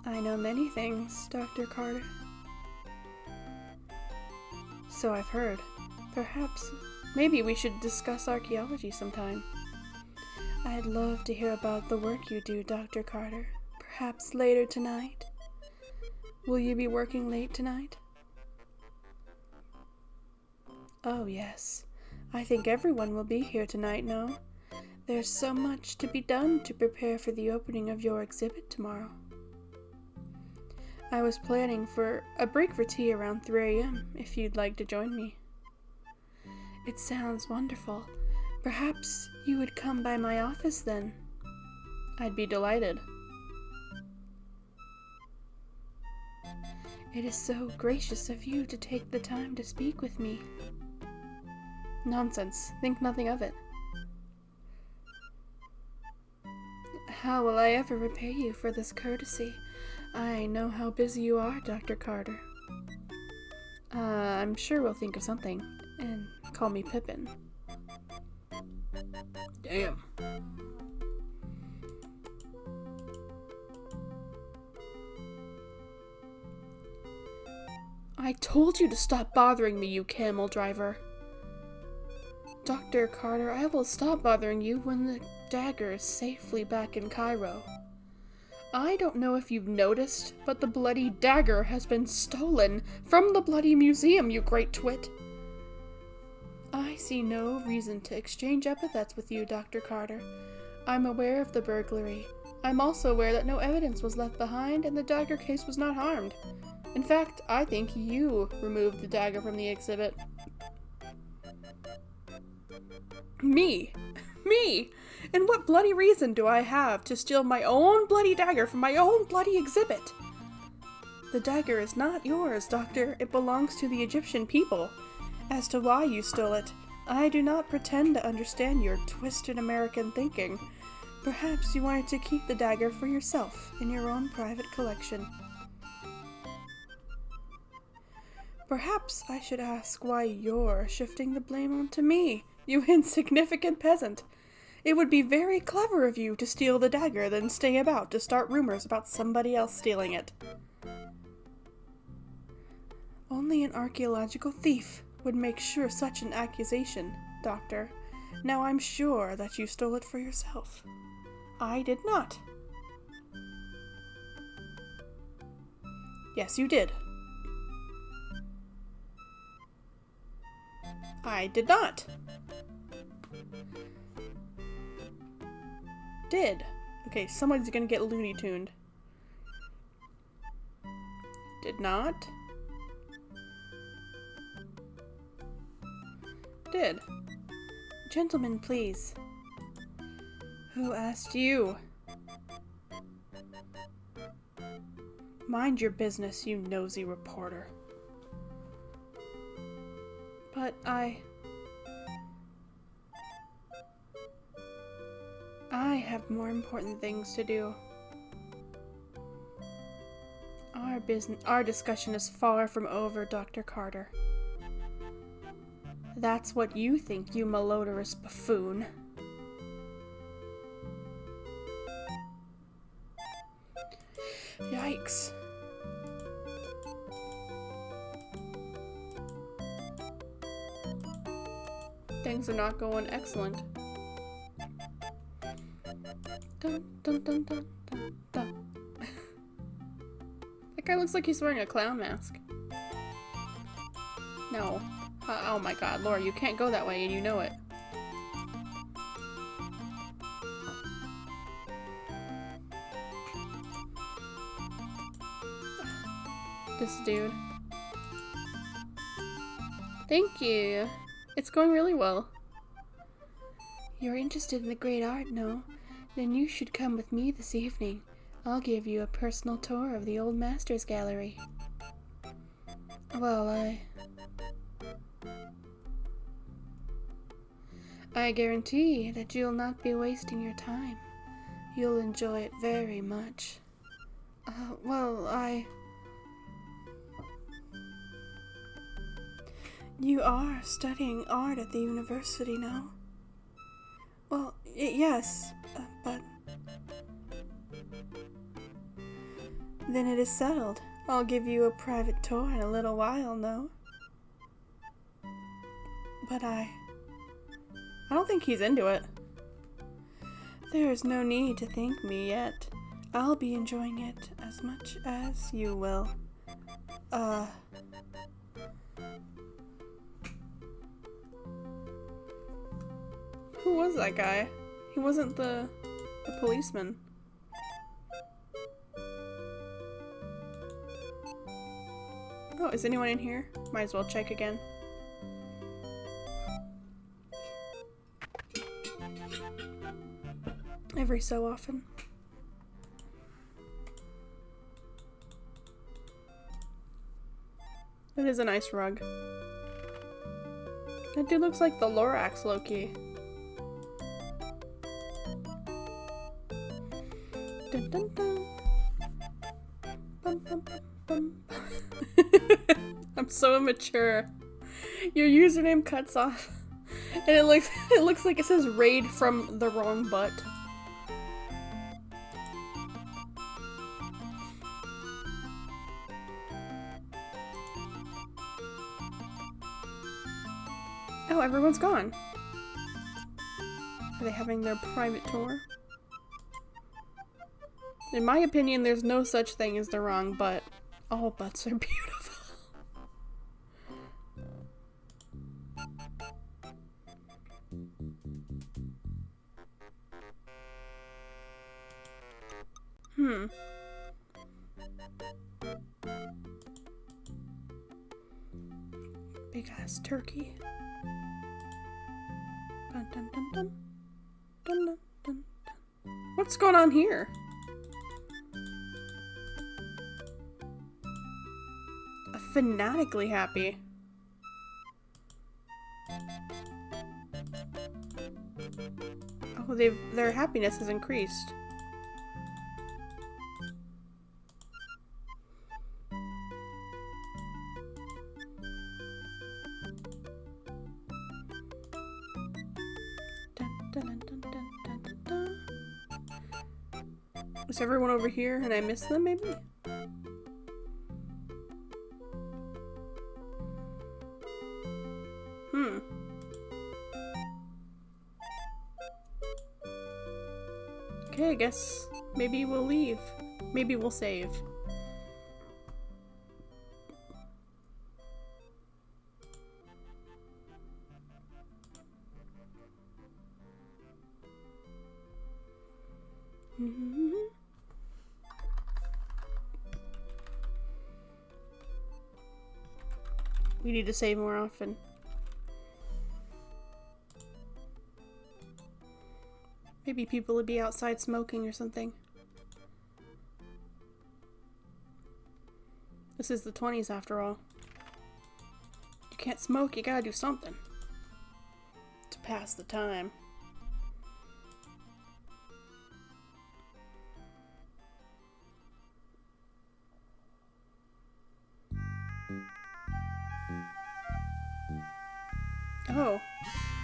I know many things, Dr. Carter. So I've heard. Perhaps, maybe we should discuss archaeology sometime. I'd love to hear about the work you do, Dr. Carter. Perhaps later tonight. Will you be working late tonight? Oh, yes. I think everyone will be here tonight, no? There's so much to be done to prepare for the opening of your exhibit tomorrow. I was planning for a break for tea around 3 a.m. if you'd like to join me. It sounds wonderful. Perhaps you would come by my office then. I'd be delighted. It is so gracious of you to take the time to speak with me. Nonsense. Think nothing of it. How will I ever repay you for this courtesy? I know how busy you are, Dr. Carter. I'm sure we'll think of something. And call me Pippin. Damn. I told you to stop bothering me, you camel driver. Dr. Carter, I will stop bothering you when the dagger is safely back in Cairo. I don't know if you've noticed, but the bloody dagger has been stolen from the bloody museum, you great twit. I see no reason to exchange epithets with you, Dr. Carter. I'm aware of the burglary. I'm also aware that no evidence was left behind and the dagger case was not harmed. In fact, I think you removed the dagger from the exhibit. Me? Me? And what bloody reason do I have to steal my own bloody dagger from my own bloody exhibit? The dagger is not yours, Doctor. It belongs to the Egyptian people. As to why you stole it, I do not pretend to understand your twisted American thinking. Perhaps you wanted to keep the dagger for yourself in your own private collection. Perhaps I should ask why you're shifting the blame onto me, you insignificant peasant. It would be very clever of you to steal the dagger, then stay about to start rumors about somebody else stealing it. Only an archaeological thief would make sure such an accusation, Doctor. Now I'm sure that you stole it for yourself. I did not. Yes, you did. I did not. Did. Okay, someone's gonna get Looney Tuned. Did not? Did. Gentlemen, please. Who asked you? Mind your business, you nosy reporter. But I have more important things to do. Our discussion is far from over, Dr. Carter. That's what you think, you malodorous buffoon. Yikes. Things are not going excellent. Dun, dun, dun, dun, dun, dun. That guy looks like he's wearing a clown mask. No. Oh my god, Laura, you can't go that way and you know it. This dude. Thank you. It's going really well. You're interested in the great art, no? Then you should come with me this evening. I'll give you a personal tour of the Old Masters Gallery. Well, I guarantee that you'll not be wasting your time. You'll enjoy it very much. You are studying art at the university, no? Well, yes, but... Then it is settled. I'll give you a private tour in a little while, no? But I don't think he's into it. There is no need to thank me yet. I'll be enjoying it as much as you will. Who was that guy? He wasn't the policeman. Oh, is anyone in here? Might as well check again. Every so often. It is a nice rug. That dude looks like the Lorax Loki. Dun, dun, dun. Bum, bum, bum, bum. I'm so immature. Your username cuts off, and it looks like it says "raid from the wrong butt." Oh, everyone's gone. Are they having their private tour? In my opinion, there's no such thing as the wrong butt. All butts are beautiful. Big ass turkey. Dun, dun, dun, dun. Dun, dun, dun, dun. What's going on here? Fanatically happy. Oh, their happiness has increased. Dun, dun, dun, dun, dun, dun, dun. Is everyone over here and I missed them, maybe? Okay, I guess maybe we'll leave. Maybe we'll save. We need to save more often. Maybe people would be outside smoking or something. This is the 20s after all. You can't smoke, you gotta do something to pass the time. Oh,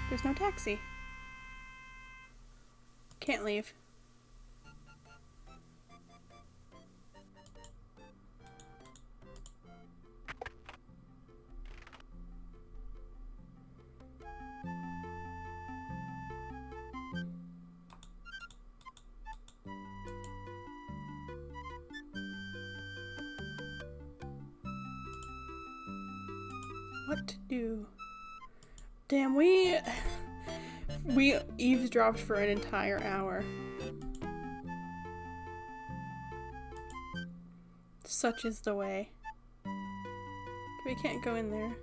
there's no taxi. Can't leave. What to do? Damn, we eavesdropped for an entire hour. Such is the way. We can't go in there.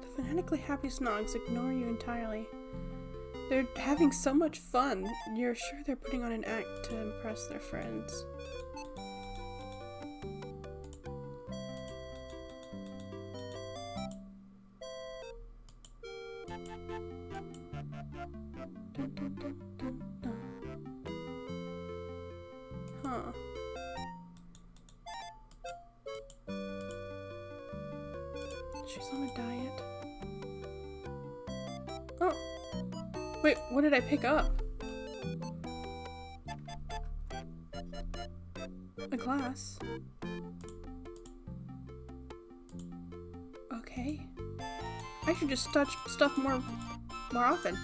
The fanatically happy snogs ignore you entirely. They're having so much fun. You're sure they're putting on an act to impress their friends. Dun, dun, dun, dun, dun. Huh. She's on a diet. Oh. Wait, what did I pick up? A glass. Okay. I should just touch stuff more often.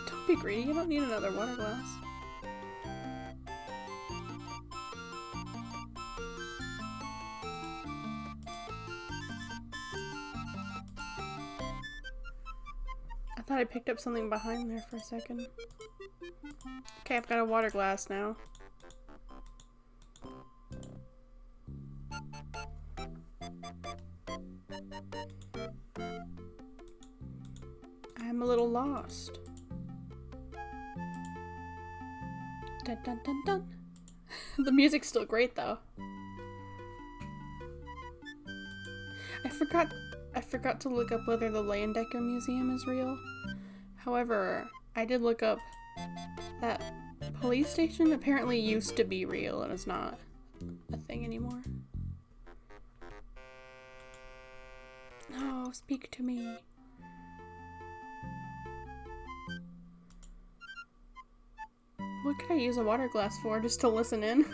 Don't be greedy, you don't need another water glass. I thought I picked up something behind there for a second. Okay, I've got a water glass now. I'm a little lost. Dun dun dun dun. The music's still great though. I forgot to look up whether the Dagger Museum is real. However, I did look up that police station apparently used to be real and is not a thing anymore. No, speak to me. What could I use a water glass for? Just to listen in?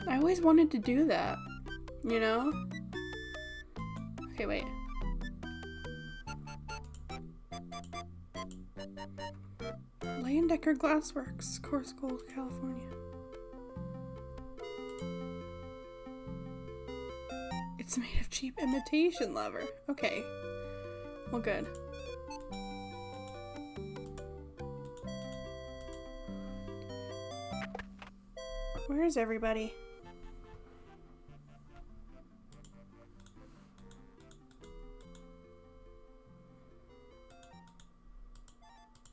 I always wanted to do that, you know? Okay, wait. Dagger Glassworks, Coarse Gold, California. It's made of cheap imitation leather. Okay. Well, good. Where is everybody?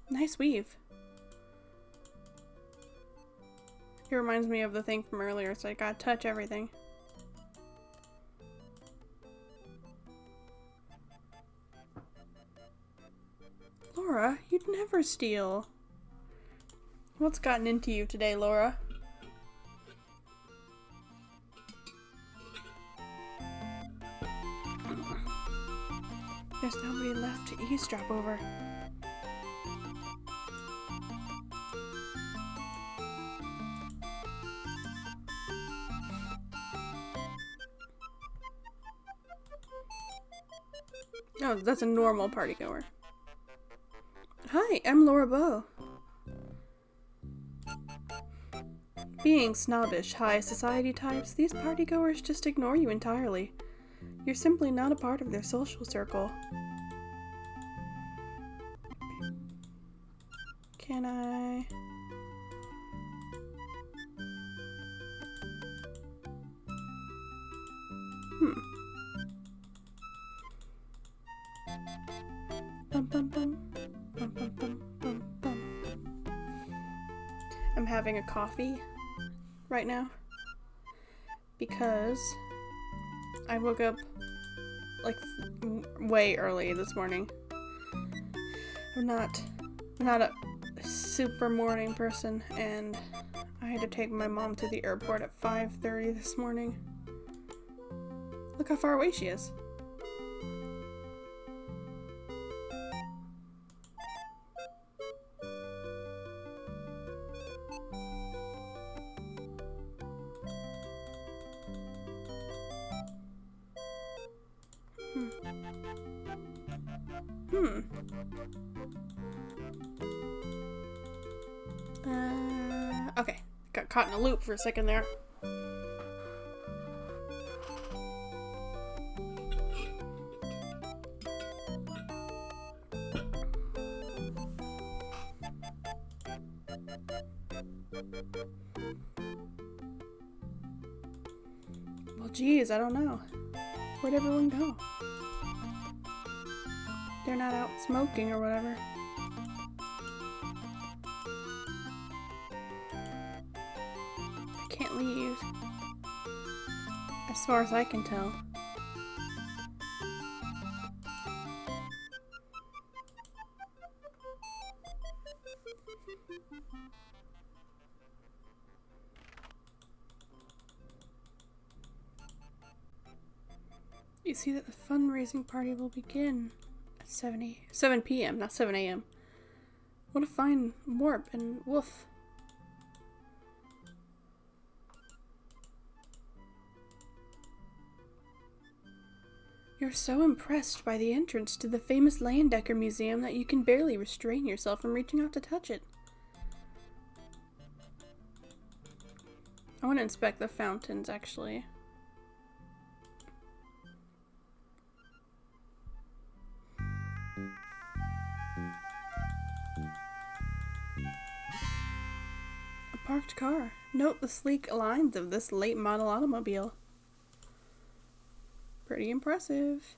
Nice weave. It reminds me of the thing from earlier, so I gotta touch everything. Laura, you'd never steal. What's gotten into you today, Laura? There's nobody left to eavesdrop over. Oh, that's a normal partygoer. Hi, I'm Laura Bow. Being snobbish, high society types, these partygoers just ignore you entirely. You're simply not a part of their social circle. Can I... Bum, bum, bum. Bum, bum, bum, bum, bum. I'm having a coffee right now because I woke up like way early this morning. I'm not a super morning person, and I had to take my mom to the airport at 5:30 this morning. Look how far away she is. Okay. Got caught in a loop for a second there. Well, geez, I don't know. Where'd everyone go? They're not out smoking or whatever. I can't leave. As far as I can tell. You see that the fundraising party will begin at 7 p.m., not 7 a.m. What a fine warp and woof. You're so impressed by the entrance to the famous Dagger Museum that you can barely restrain yourself from reaching out to touch it. I want to inspect the fountains, actually. A parked car. Note the sleek lines of this late model automobile. Pretty impressive.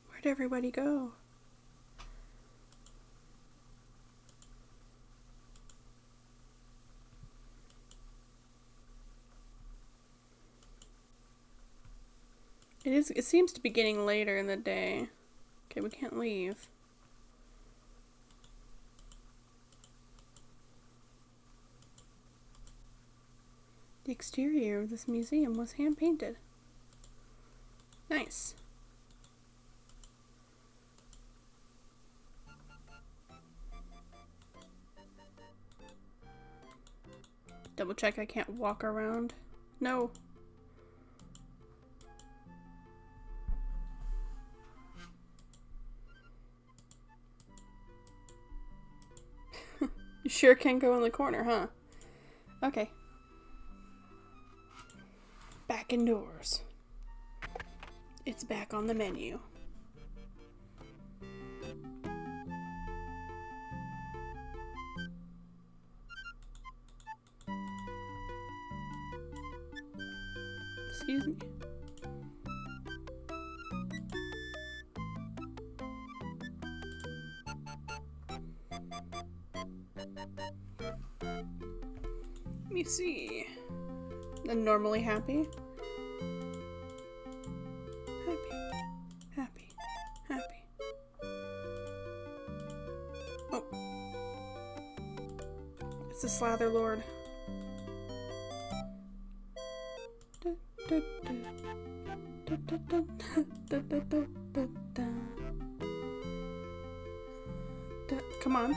Where'd everybody go? It seems to be getting later in the day. Okay, we can't leave. The exterior of this museum was hand-painted. Nice. Double check I can't walk around. No. You sure can go in the corner, huh? Okay. Back indoors. It's back on the menu. Excuse me. Let me see. I'm normally happy. Happy. Oh. It's the Slather Lord. Come on.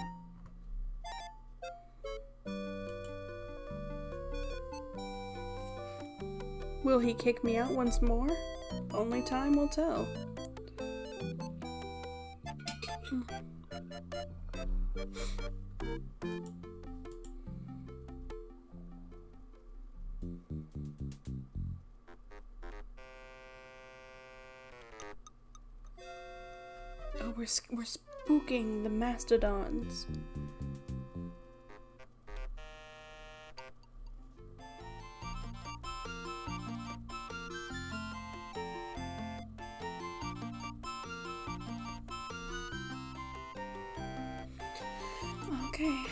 Will he kick me out once more? Only time will tell. Oh, we're spooking the mastodons. Okay.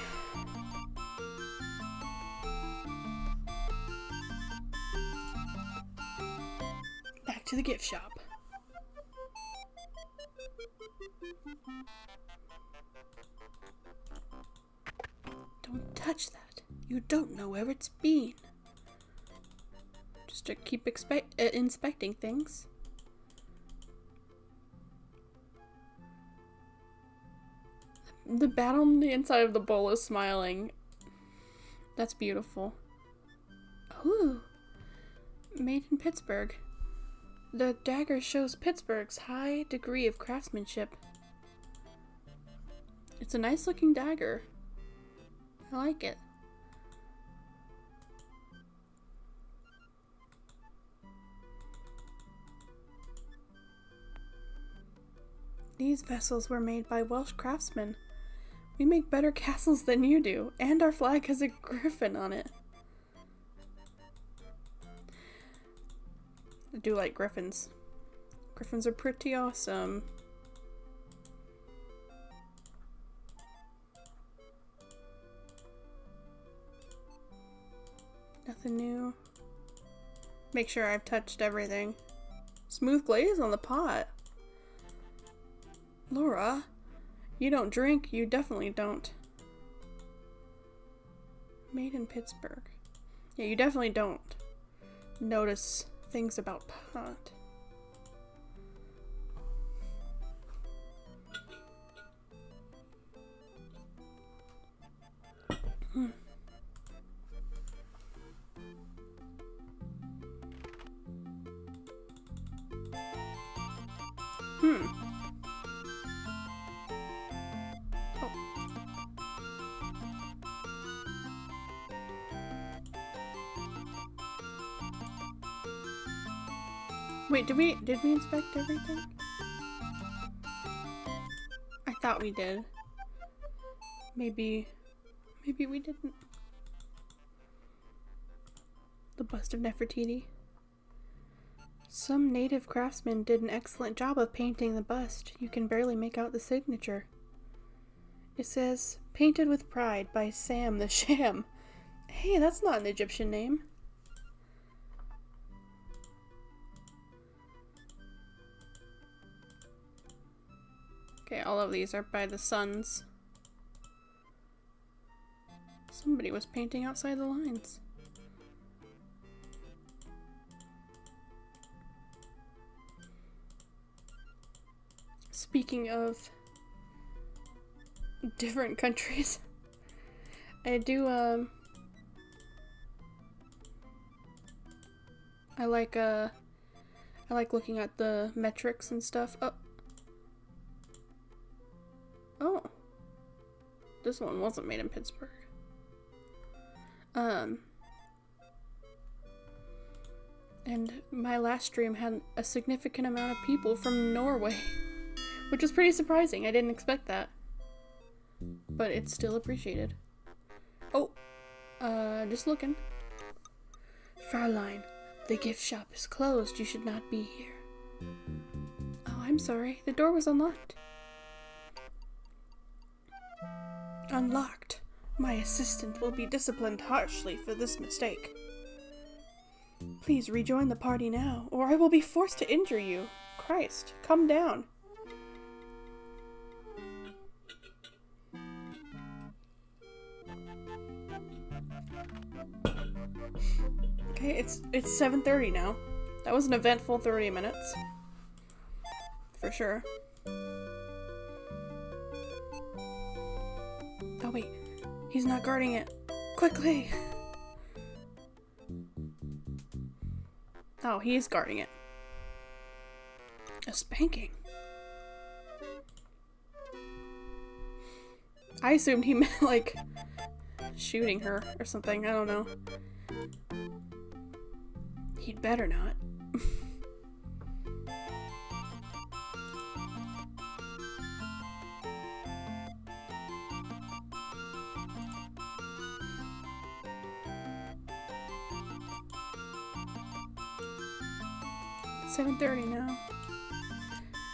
Back to the gift shop. Don't touch that. You don't know where it's been. Just to keep inspecting things. The bat on the inside of the bowl is smiling. That's beautiful. Ooh. Made in Pittsburgh. The dagger shows Pittsburgh's high degree of craftsmanship. It's a nice looking dagger. I like it. These vessels were made by Welsh craftsmen. We make better castles than you do, and our flag has a griffin on it. I do like griffins. Griffins are pretty awesome. Nothing new. Make sure I've touched everything. Smooth glaze on the pot. Laura, you don't drink. You definitely don't. Made in Pittsburgh. Yeah, you definitely don't notice things about pot. Wait, did we inspect everything? I thought we did. Maybe we didn't. The bust of Nefertiti. Some native craftsmen did an excellent job of painting the bust. You can barely make out the signature. It says, "Painted with pride by Sam the Sham." Hey, that's not an Egyptian name. Okay, all of these are by the Suns. Somebody was painting outside the lines. Speaking of different countries, I like looking at the metrics and stuff. Oh, this one wasn't made in Pittsburgh. And my last stream had a significant amount of people from Norway, which was pretty surprising. I didn't expect that, but it's still appreciated. Oh, just looking. Fraulein, the gift shop is closed. You should not be here. Oh, I'm sorry. The door was unlocked. Unlocked. My assistant will be disciplined harshly for this mistake. Please rejoin the party now, or I will be forced to injure you. Christ, come down. Okay, it's 7:30 now. That was an eventful 30 minutes. For sure. Oh wait, he's not guarding it. Quickly! Oh, he is guarding it. A spanking. I assumed he meant, like, shooting her or something. I don't know. He'd better not. It's 7:30 now.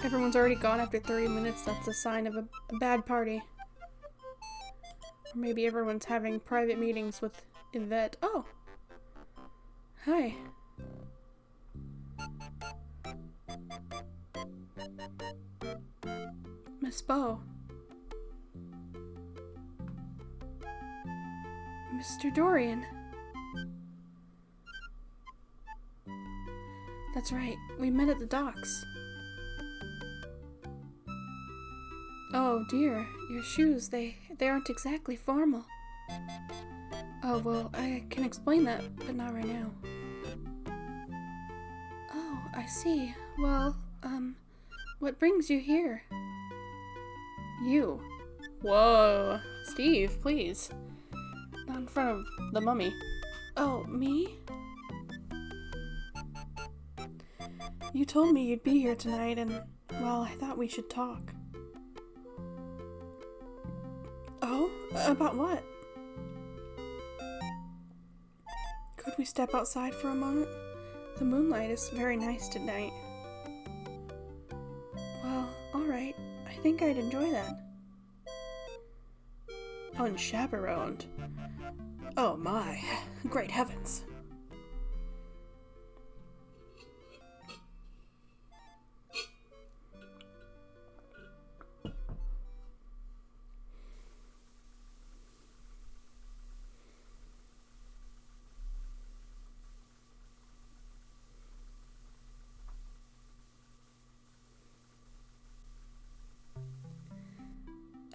Everyone's already gone after 30 minutes. That's a sign of a bad party. Or maybe everyone's having private meetings with Yvette. Oh! Hi. Miss Bow. Mr. Dorian. That's right. We met at the docks. Oh dear, your shoes, they aren't exactly formal. Oh, well, I can explain that, but not right now. Oh, I see. Well, what brings you here? You. Whoa. Steve, please. Not in front of the mummy. Oh, me? You told me you'd be here tonight, and, well, I thought we should talk. Oh? About what? Could we step outside for a moment? The moonlight is very nice tonight. Well, alright. I think I'd enjoy that. Unchaperoned? Oh my. Great heavens.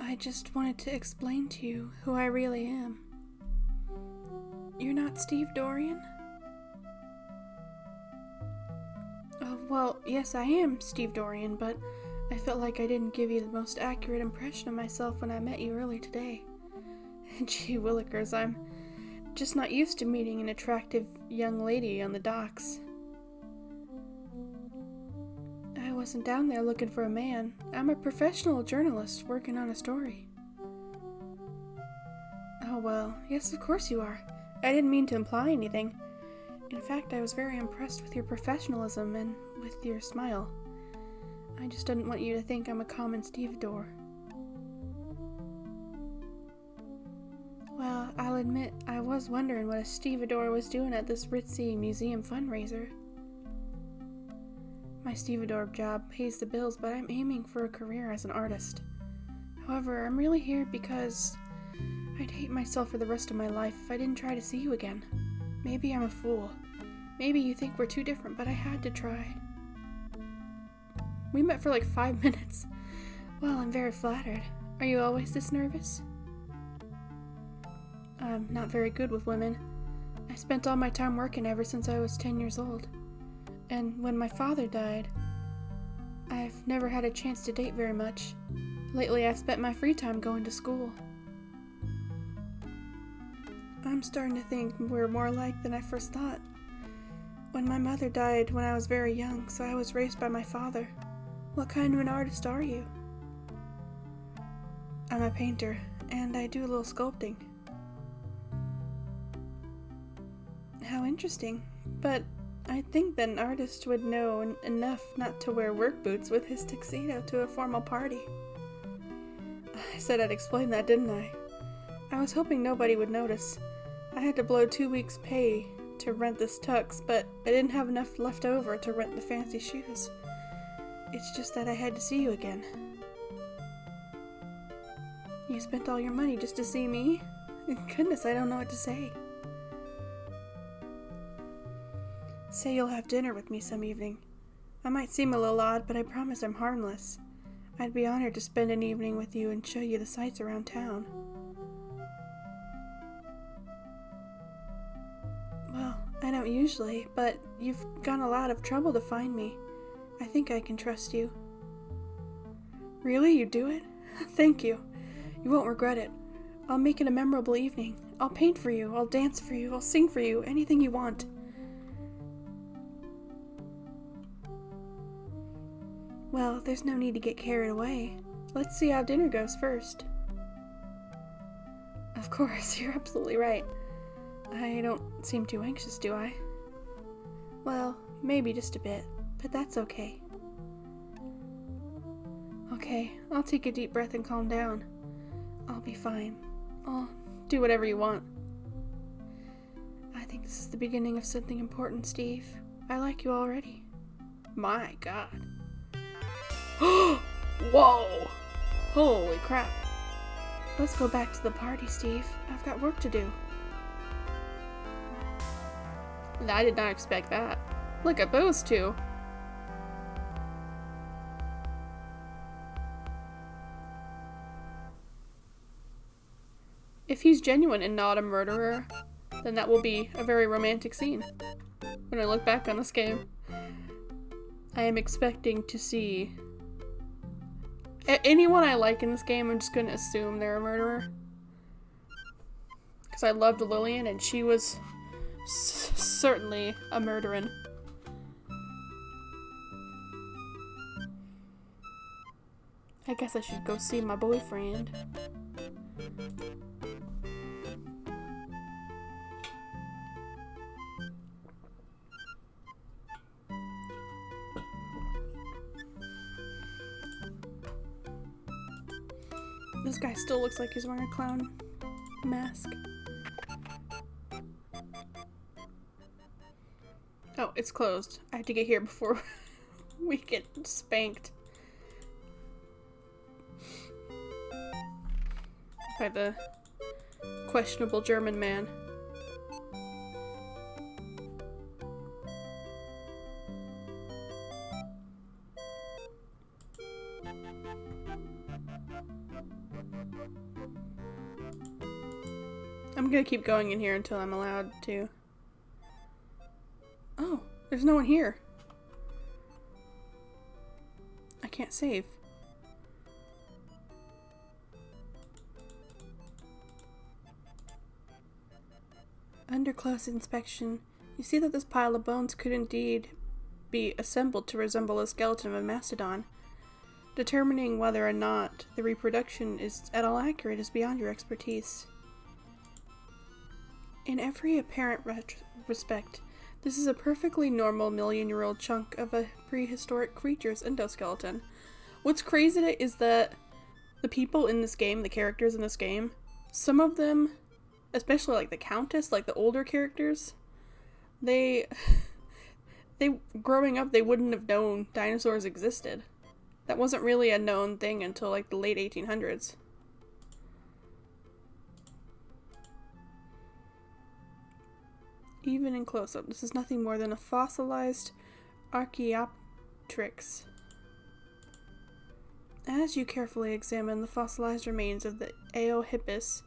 I just wanted to explain to you who I really am. You're not Steve Dorian? Oh, well, yes, I am Steve Dorian, but I felt like I didn't give you the most accurate impression of myself when I met you early today. Gee willikers, I'm just not used to meeting an attractive young lady on the docks. I wasn't down there looking for a man. I'm a professional journalist working on a story. Oh well, yes, of course you are. I didn't mean to imply anything. In fact, I was very impressed with your professionalism and with your smile. I just didn't want you to think I'm a common stevedore. Well, I'll admit, I was wondering what a stevedore was doing at this ritzy museum fundraiser. My stevedore job pays the bills, but I'm aiming for a career as an artist. However, I'm really here because I'd hate myself for the rest of my life if I didn't try to see you again. Maybe I'm a fool. Maybe you think we're too different, but I had to try. We met for like 5 minutes. Well, I'm very flattered. Are you always this nervous? I'm not very good with women. I spent all my time working ever since I was 10 years old. And when my father died, I've never had a chance to date very much. Lately, I've spent my free time going to school. I'm starting to think we're more alike than I first thought. When my mother died when I was very young, so I was raised by my father. What kind of an artist are you? I'm a painter, and I do a little sculpting. How interesting. But I think that an artist would know enough not to wear work boots with his tuxedo to a formal party. I said I'd explain that, didn't I? I was hoping nobody would notice. I had to blow 2 weeks' pay to rent this tux, but I didn't have enough left over to rent the fancy shoes. It's just that I had to see you again. You spent all your money just to see me? Goodness, I don't know what to say. Say you'll have dinner with me some evening. I might seem a little odd, but I promise I'm harmless. I'd be honored to spend an evening with you and show you the sights around town. Well, I don't usually, but you've gone a lot of trouble to find me. I think I can trust you. Really? You do it? Thank you. You won't regret it. I'll make it a memorable evening. I'll paint for you, I'll dance for you, I'll sing for you, anything you want. Well, there's no need to get carried away. Let's see how dinner goes first. Of course, you're absolutely right. I don't seem too anxious, do I? Well, maybe just a bit, but that's okay. Okay, I'll take a deep breath and calm down. I'll be fine. I'll do whatever you want. I think this is the beginning of something important, Steve. I like you already. My God. Whoa! Holy crap. Let's go back to the party, Steve. I've got work to do. I did not expect that. Look at those two. If he's genuine and not a murderer, then that will be a very romantic scene. When I look back on this game, I am expecting to see anyone I like in this game. I'm just going to assume they're a murderer. Because I loved Lillian and she was certainly a murderin'. I guess I should go see my boyfriend. This guy still looks like he's wearing a clown mask. Oh, it's closed. I have to get here before we get spanked by the questionable German man. I'm gonna keep going in here until I'm allowed to. Oh, there's no one here. I can't save. Under close inspection, you see that this pile of bones could indeed be assembled to resemble a skeleton of a mastodon. Determining whether or not the reproduction is at all accurate is beyond your expertise. In every apparent respect, this is a perfectly normal million-year-old chunk of a prehistoric creature's endoskeleton. What's crazy is that the people in this game, the characters in this game, some of them, especially like the Countess, like the older characters, they growing up, they wouldn't have known dinosaurs existed. That wasn't really a known thing until like the late 1800s. Even in close-up, this is nothing more than a fossilized Archaeopteryx. As you carefully examine the fossilized remains of the Eohippus,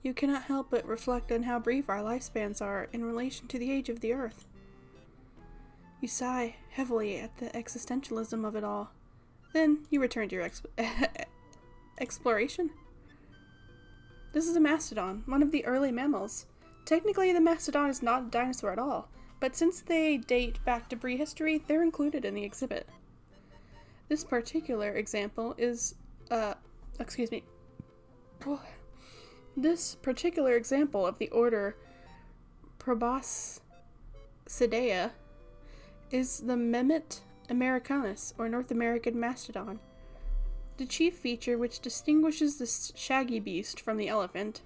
you cannot help but reflect on how brief our lifespans are in relation to the age of the Earth. You sigh heavily at the existentialism of it all. Then you return to your exploration. This is a mastodon, one of the early mammals. Technically, the mastodon is not a dinosaur at all, but since they date back to prehistory, they're included in the exhibit. This particular example is, This particular example of the order Proboscidea is the Mammoth americanus, or North American mastodon. The chief feature which distinguishes this shaggy beast from the elephant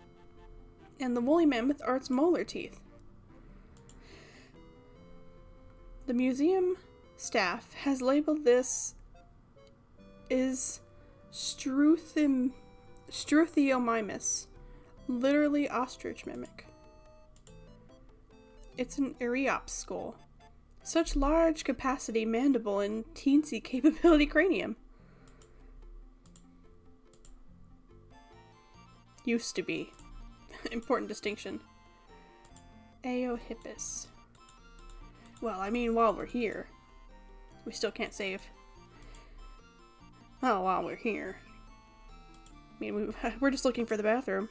and the woolly mammoth are its molar teeth. The museum staff has labeled this is Struthiomimus, literally ostrich mimic. It's an Eriops skull. Such large capacity mandible and teensy capability cranium. Used to be. Important distinction. Eohippus. Well, I mean, while we're here. We still can't save. Well, while we're here. mean, we're just looking for the bathroom.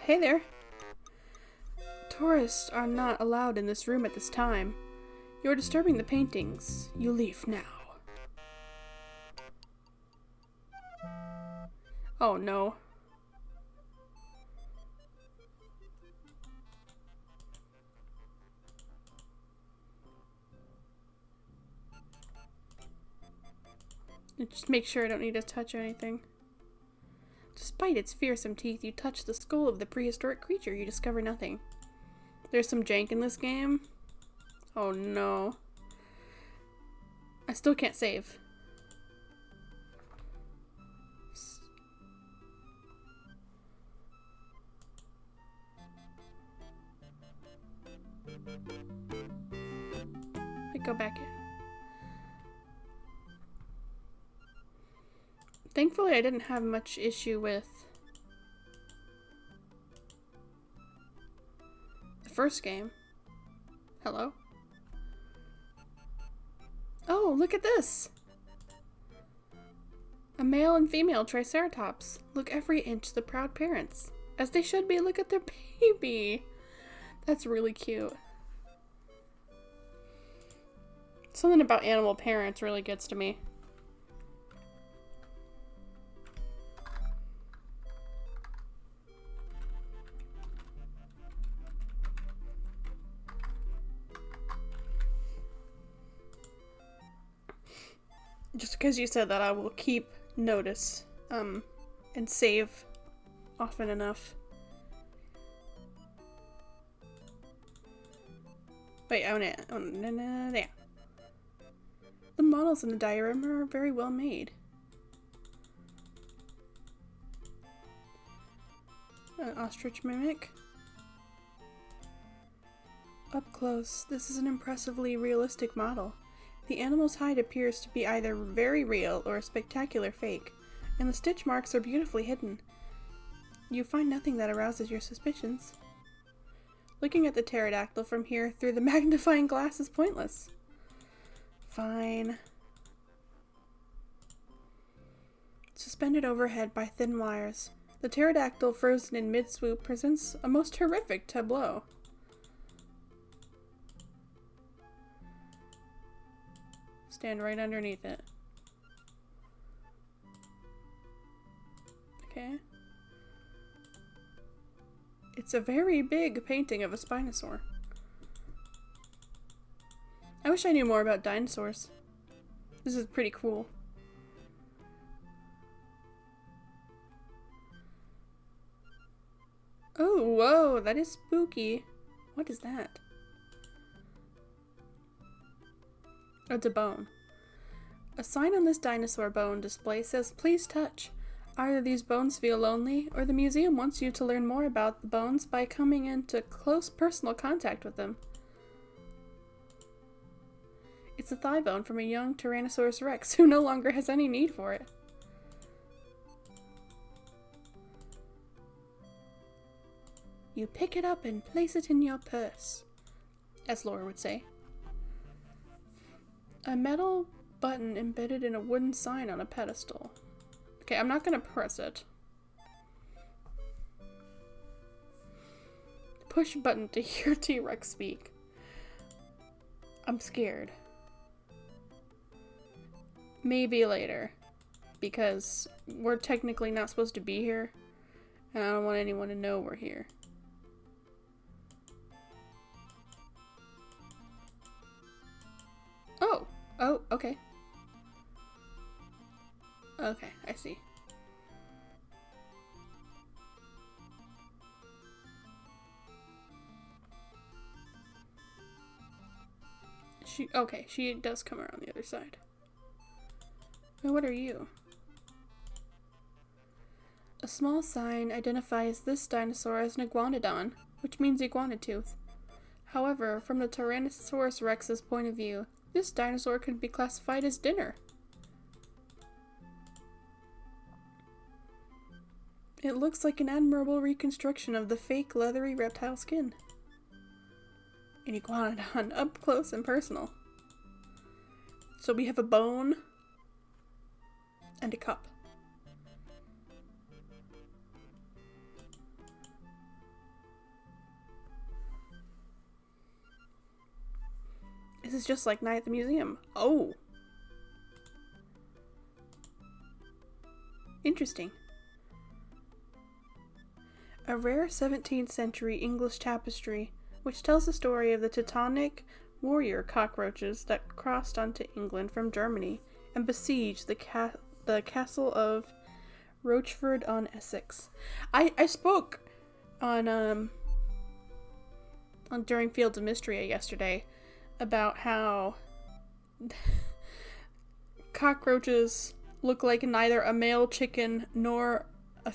Hey there. Tourists are not allowed in this room at this time. You're disturbing the paintings. You leave now. Oh no. Just make sure I don't need to touch anything. Despite its fearsome teeth, you touch the skull of the prehistoric creature. You discover nothing. There's some jank in this game. Oh no. I still can't save. I go back in. Thankfully, I didn't have much issue with the first game. Hello? Oh, look at this! A male and female triceratops. Look every inch the proud parents. As they should be. Look at their baby! That's really cute. Something about animal parents really gets to me. Just because you said that, I will keep notice, and save often enough. Wait, there. The models in the diagram are very well made. An ostrich mimic. Up close, this is an impressively realistic model. The animal's hide appears to be either very real or a spectacular fake, and the stitch marks are beautifully hidden. You find nothing that arouses your suspicions. Looking at the pterodactyl from here through the magnifying glass is pointless. Fine. Suspended overhead by thin wires, the pterodactyl frozen in mid-swoop presents a most horrific tableau. Stand right underneath it. Okay. It's a very big painting of a Spinosaur. I wish I knew more about dinosaurs. This is pretty cool. Oh, whoa, that is spooky. What is that? It's a bone. A sign on this dinosaur bone display says, "Please touch." Either these bones feel lonely, or the museum wants you to learn more about the bones by coming into close personal contact with them. It's a thigh bone from a young Tyrannosaurus Rex who no longer has any need for it. You pick it up and place it in your purse, as Laura would say. A metal button embedded in a wooden sign on a pedestal. Okay, I'm not gonna press it. Push button to hear T-Rex speak. I'm scared. Maybe later, because we're technically not supposed to be here, and I don't want anyone to know we're here. Oh, okay. Okay, I see. She does come around the other side. Now, what are you? A small sign identifies this dinosaur as an iguanodon, which means iguana tooth. However, from the Tyrannosaurus Rex's point of view, this dinosaur could be classified as dinner. It looks like an admirable reconstruction of the fake leathery reptile skin. An iguanodon, up close and personal. So we have a bone and a cup. This is just like Night at the Museum. Oh. Interesting. A rare 17th century English tapestry which tells the story of the Teutonic warrior cockroaches that crossed onto England from Germany and besieged the castle of Rochford-on-Essex. I spoke on during Fields of Mystery yesterday about how cockroaches look like neither a male chicken nor a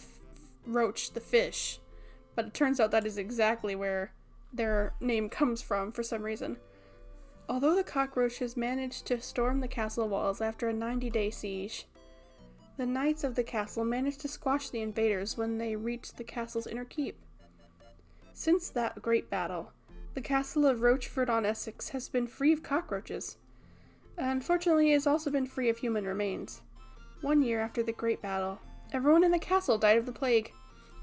roach the fish, but it turns out that is exactly where their name comes from for some reason. Although the cockroaches managed to storm the castle walls after a 90-day siege, the knights of the castle managed to squash the invaders when they reached the castle's inner keep. Since that great battle, the castle of Rochford-on-Essex has been free of cockroaches. Unfortunately, it has also been free of human remains. 1 year after the great battle, everyone in the castle died of the plague.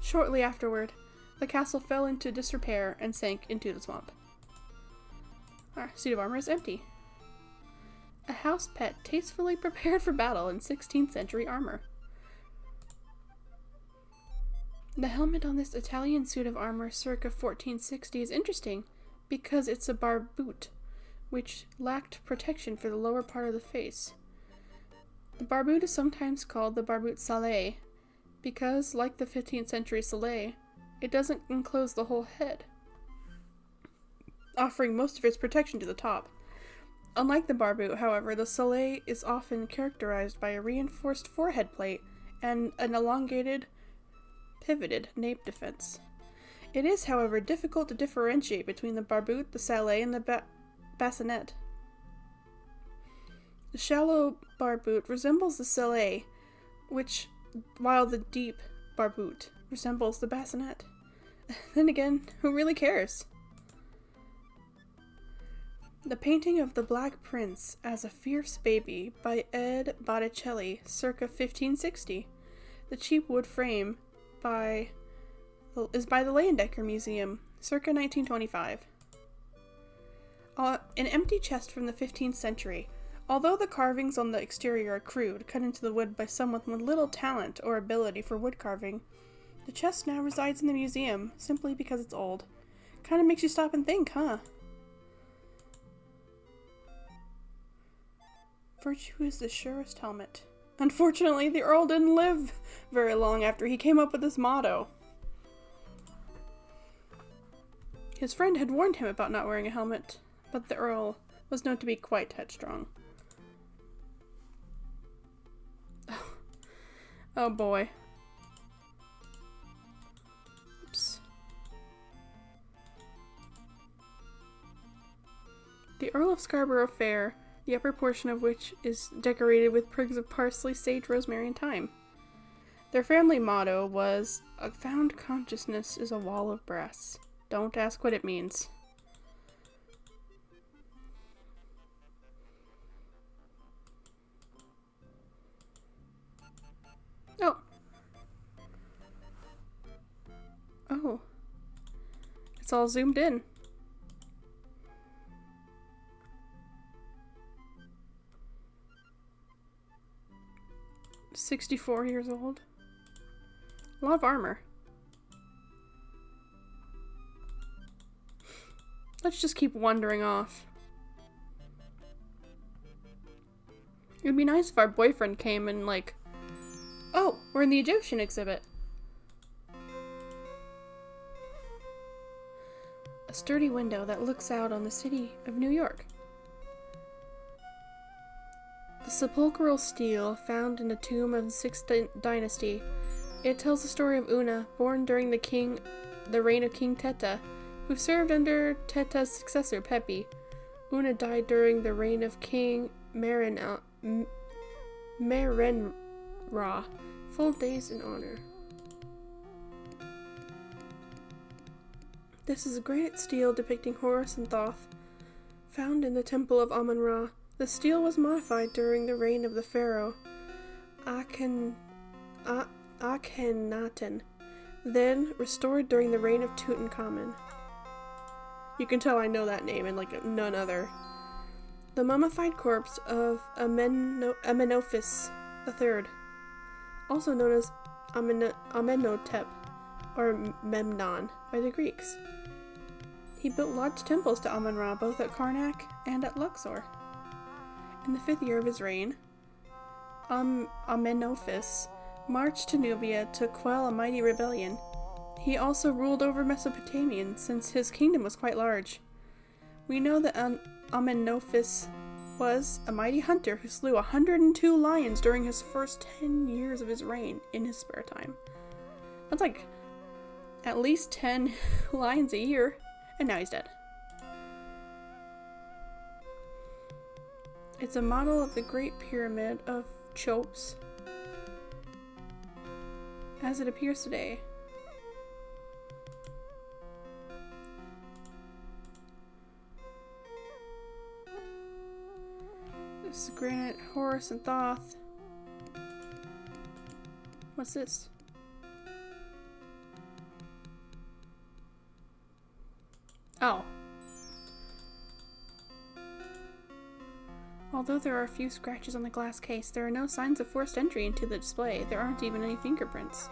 Shortly afterward, the castle fell into disrepair and sank into the swamp. Our suit of armor is empty. A house pet tastefully prepared for battle in 16th century armor. The helmet on this Italian suit of armor circa 1460 is interesting because it's a barboot, which lacked protection for the lower part of the face. The barboot is sometimes called the barboot salé because, like the 15th century salé, it doesn't enclose the whole head, offering most of its protection to the top. Unlike the barboot, however, the salé is often characterized by a reinforced forehead plate and an elongated, pivoted nape defense. It is, however, difficult to differentiate between the barboot, the salé, and the bassinet. The shallow barboot resembles the salé, while the deep barboot resembles the bassinet. Then again, who really cares? The painting of the Black Prince as a Fierce Baby by Ed Botticelli, circa 1560. The cheap wood frame is by the Leyendecker Museum, circa 1925. An empty chest from the 15th century. Although the carvings on the exterior are crude, cut into the wood by someone with little talent or ability for wood carving, the chest now resides in the museum simply because it's old. Kinda makes you stop and think, huh? Virtue is the surest helmet. Unfortunately, the Earl didn't live very long after he came up with this motto. His friend had warned him about not wearing a helmet, but the Earl was known to be quite headstrong. Oh boy. Oops. The Earl of Scarborough Fair, the upper portion of which is decorated with prigs of parsley, sage, rosemary, and thyme. Their family motto was, "A found consciousness is a wall of brass." Don't ask what it means. Oh. Oh. It's all zoomed in. "64 years old. A lot of armor. Let's just keep wandering off. It would be nice if our boyfriend came and like, oh, we're in the Egyptian exhibit. A sturdy window that looks out on the city of New York. The sepulchral stele found in a tomb of the 6th dynasty. It tells the story of Una, born during the reign of King Teta, who served under Teta's successor, Pepi. Una died during the reign of King Merenra. Full days in honor. This is a granite stele depicting Horus and Thoth, found in the temple of Amon-Ra, The steel was modified during the reign of the pharaoh Akhenaten, then restored during the reign of Tutankhamun. You can tell I know that name and like none other. The mummified corpse of Amenophis III, also known as Amenhotep or Memnon by the Greeks. He built large temples to Amon-Ra both at Karnak and at Luxor. In the 5th year of his reign, Amenophis marched to Nubia to quell a mighty rebellion. He also ruled over Mesopotamia since his kingdom was quite large. We know that Amenophis was a mighty hunter who slew 102 lions during his first 10 years of his reign in his spare time. That's like at least 10 lions a year, and now he's dead. It's a model of the Great Pyramid of Cheops as it appears today. This is granite, Horus, and Thoth. What's this? Oh. Although there are a few scratches on the glass case, there are no signs of forced entry into the display. There aren't even any fingerprints.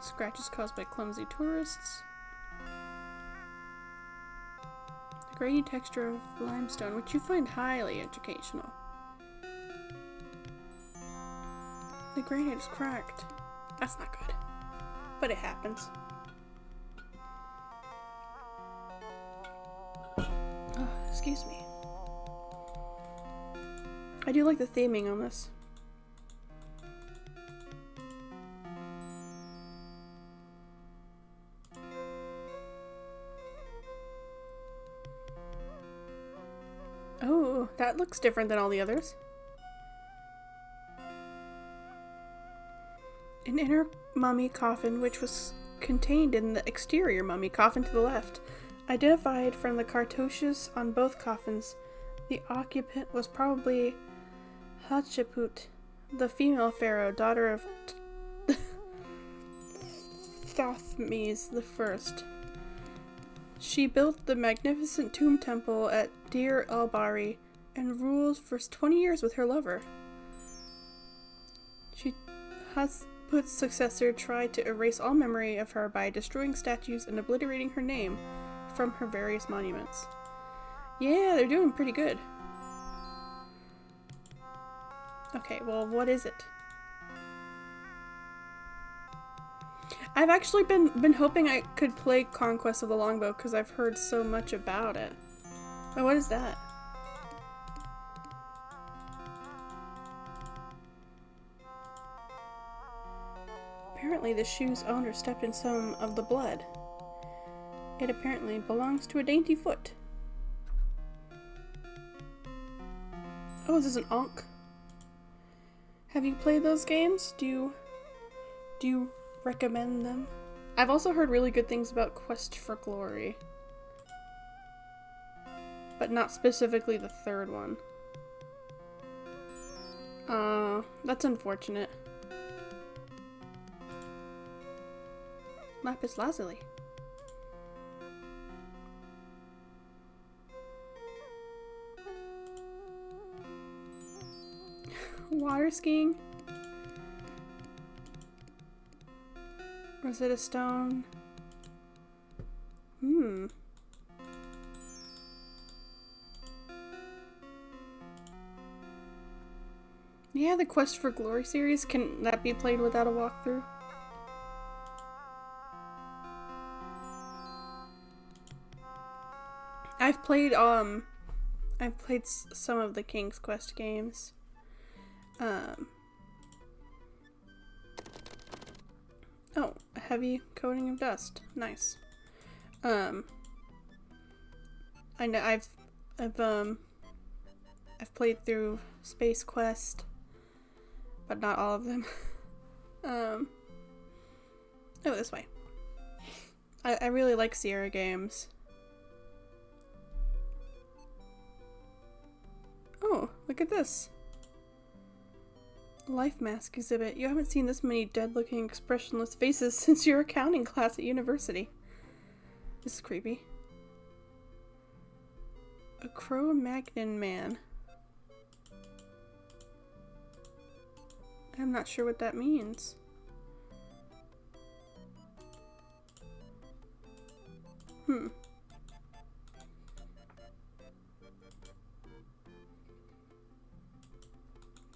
Scratches caused by clumsy tourists. The grainy texture of limestone, which you find highly educational. The granite is cracked. That's not good. But it happens. Oh, excuse me. I do like the theming on this. Oh, that looks different than all the others. An inner mummy coffin, which was contained in the exterior mummy coffin to the left, identified from the cartouches on both coffins. The occupant was probably Hatshepsut, the female pharaoh, daughter of Thothmes I. She built the magnificent tomb temple at Deir el-Bahri and ruled for 20 years with her lover. Hatshepsut's successor tried to erase all memory of her by destroying statues and obliterating her name from her various monuments. Yeah, they're doing pretty good. Okay, well, what is it? I've actually been hoping I could play Conquest of the Longbow because I've heard so much about it. Oh, what is that? Apparently the shoe's owner stepped in some of the blood. It apparently belongs to a dainty foot. Oh, is this an Ankh? Have you played those games? Do you recommend them? I've also heard really good things about Quest for Glory. But not specifically the third one. That's unfortunate. Lapis lazuli. Water skiing? Rosetta Stone. Yeah, the Quest for Glory series, can that be played without a walkthrough? I've played some of the King's Quest games. Oh, a heavy coating of dust. Nice. I know I've played through Space Quest, but not all of them. Oh, this way. I really like Sierra games. Look at this. Life mask exhibit. You haven't seen this many dead-looking, expressionless faces since your accounting class at university. This is creepy. A Cro-Magnon man. I'm not sure what that means.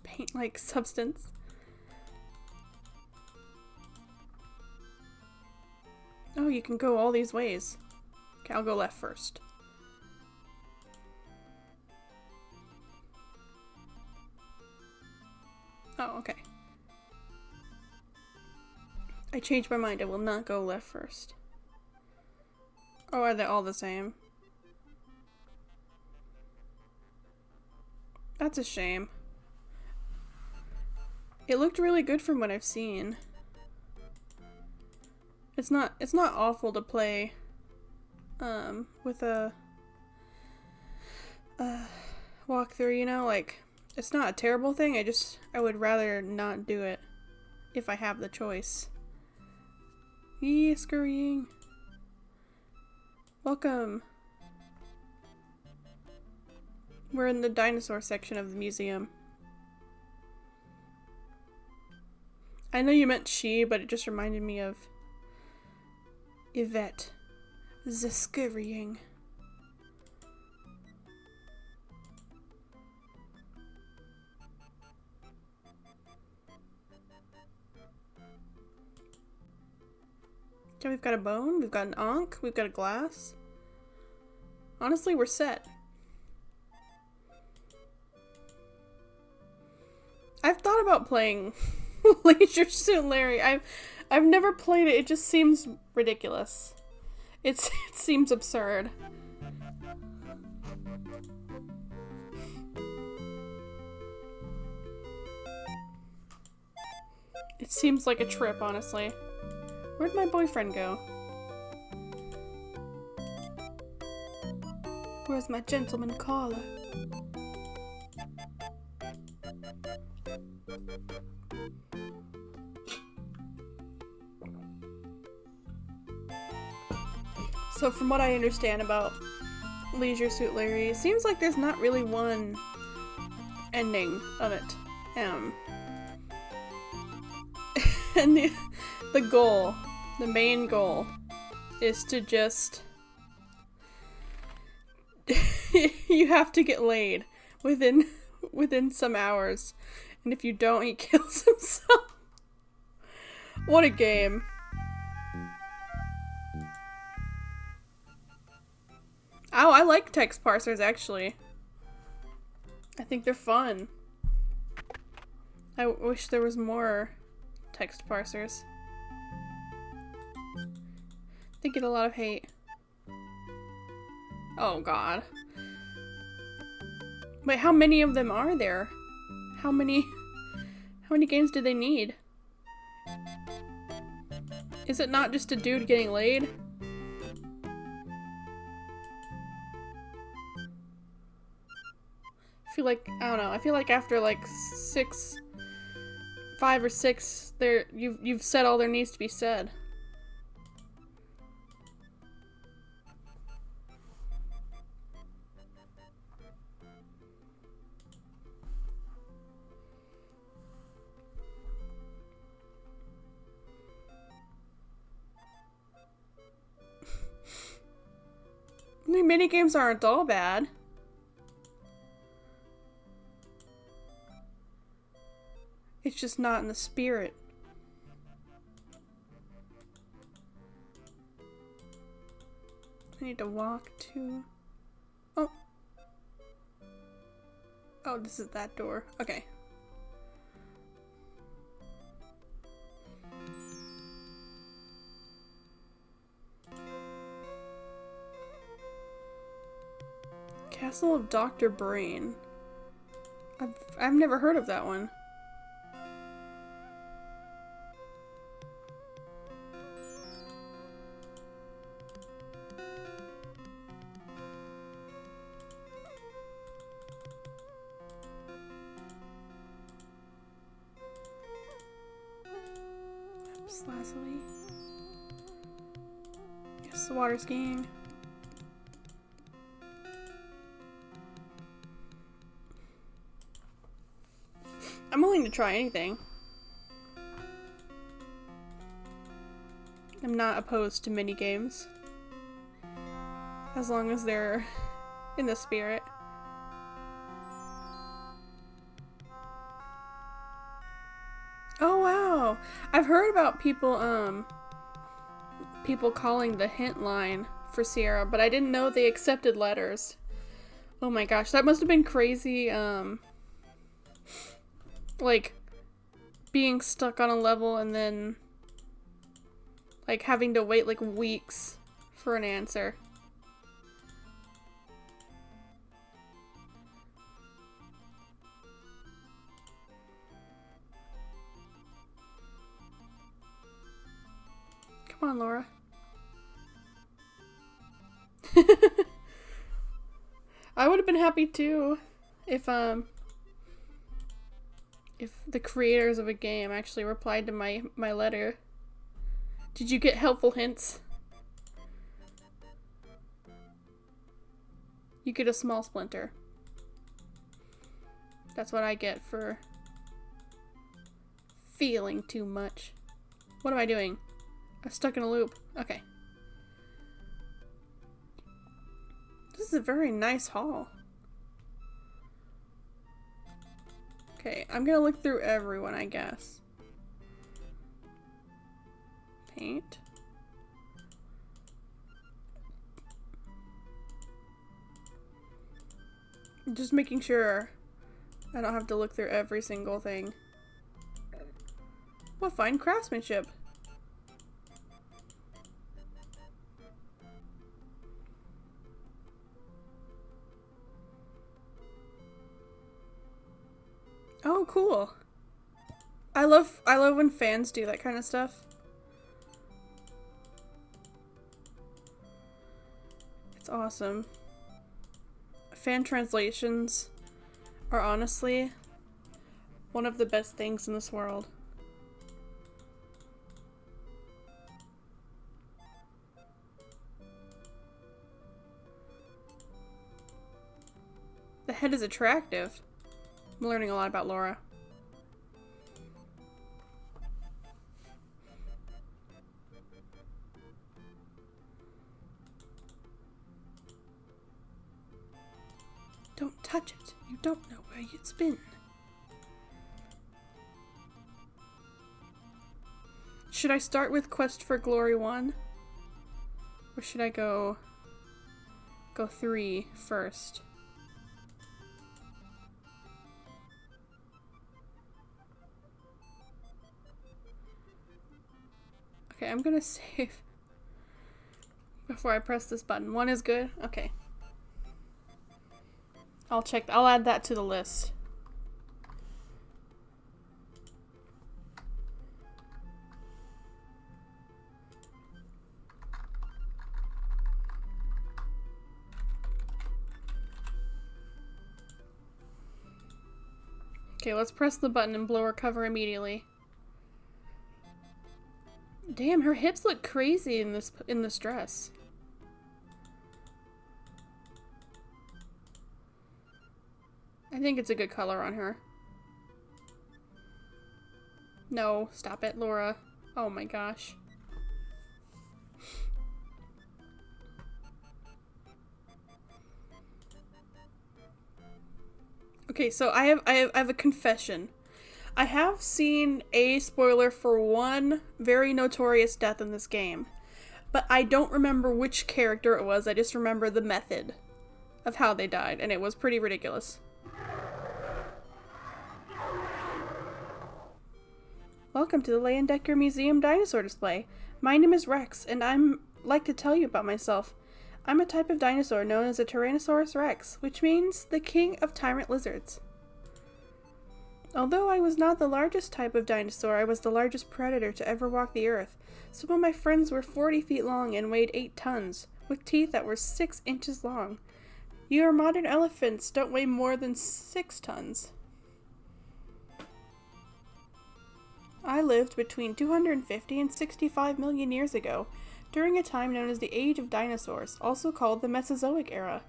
Paint-like substance. Oh, you can go all these ways. Okay, I'll go left first. Oh, okay. I changed my mind. I will not go left first. Oh, are they all the same? That's a shame. It looked really good from what I've seen. It's not awful to play with a walkthrough, you know, like it's not a terrible thing. I would rather not do it if I have the choice. Yee, scurrying. Welcome. We're in the dinosaur section of the museum. I know you meant she, but it just reminded me of Yvette. The scurrying. Okay, we've got a bone, we've got an ankh, we've got a glass. Honestly, we're set. I've thought about playing Leisure Suit Larry. I've never played it. It just seems ridiculous. It seems absurd. It seems like a trip, honestly. Where'd my boyfriend go? Where's my gentleman caller? So from what I understand about Leisure Suit Larry, it seems like there's not really one ending of it. And the goal, the main goal, is to just you have to get laid within some hours, and if you don't, he kills himself. What a game. Oh, I like text parsers, actually. I think they're fun. I wish there was more text parsers. They get a lot of hate. Oh god. Wait, how many of them are there? How many games do they need? Is it not just a dude getting laid? I feel like, I don't know, I feel like after like 5 or 6, you've said all there needs to be said. The minigames aren't all bad. It's just not in the spirit. I need to walk to... Oh. Oh, this is that door. Okay. Castle of Dr. Brain. I've never heard of that one. Slazzily. Yes, water skiing. I'm willing to try anything. I'm not opposed to mini games. As long as they're in the spirit. Oh wow! I've heard about people calling the hint line for Sierra, but I didn't know they accepted letters. Oh my gosh, that must have been crazy, like, being stuck on a level and then, like, having to wait, like, weeks for an answer. Come on, Laura. I would have been happy too if the creators of a game actually replied to my letter. Did you get helpful hints? You get a small splinter. That's what I get for feeling too much. What am I doing? I'm stuck in a loop. Okay. This is a very nice hall. Okay, I'm gonna look through everyone, I guess. Paint. Just making sure I don't have to look through every single thing. What fine craftsmanship. Oh, cool. I love when fans do that kind of stuff. It's awesome. Fan translations are honestly one of the best things in this world. The head is attractive. I'm learning a lot about Laura. Don't touch it. You don't know where it's been. Should I start with Quest for Glory 1? Or should I go 3 first? Okay, I'm gonna save before I press this button. 1 is good? Okay. I'll add that to the list. Okay, let's press the button and blow her cover immediately. Damn, her hips look crazy in this dress. I think it's a good color on her. No, stop it, Laura. Oh my gosh. Okay, so I have a confession. I have seen a spoiler for one very notorious death in this game, but I don't remember which character it was. I just remember the method of how they died, and it was pretty ridiculous. Welcome to the Levanteros Museum dinosaur display. My name is Rex, and I'm like to tell you about myself. I'm a type of dinosaur known as a Tyrannosaurus Rex, which means the king of tyrant lizards. Although I was not the largest type of dinosaur, I was the largest predator to ever walk the earth. Some of my friends were 40 feet long and weighed 8 tons, with teeth that were 6 inches long. Your modern elephants don't weigh more than 6 tons. I lived between 250 and 65 million years ago, during a time known as the Age of Dinosaurs, also called the Mesozoic era.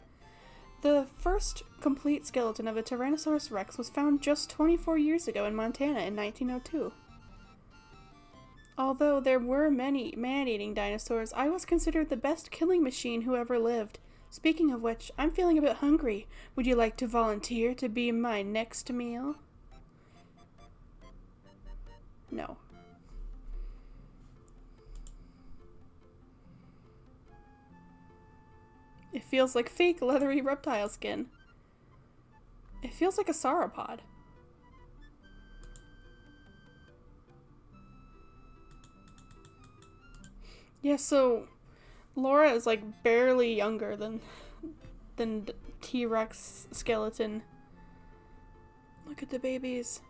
The first complete skeleton of a Tyrannosaurus rex was found just 24 years ago in Montana in 1902. Although there were many man-eating dinosaurs, I was considered the best killing machine who ever lived. Speaking of which, I'm feeling a bit hungry. Would you like to volunteer to be my next meal? No. It feels like fake leathery reptile skin. It feels like a sauropod. Yeah, so Laura is like barely younger than T-Rex skeleton. Look at the babies.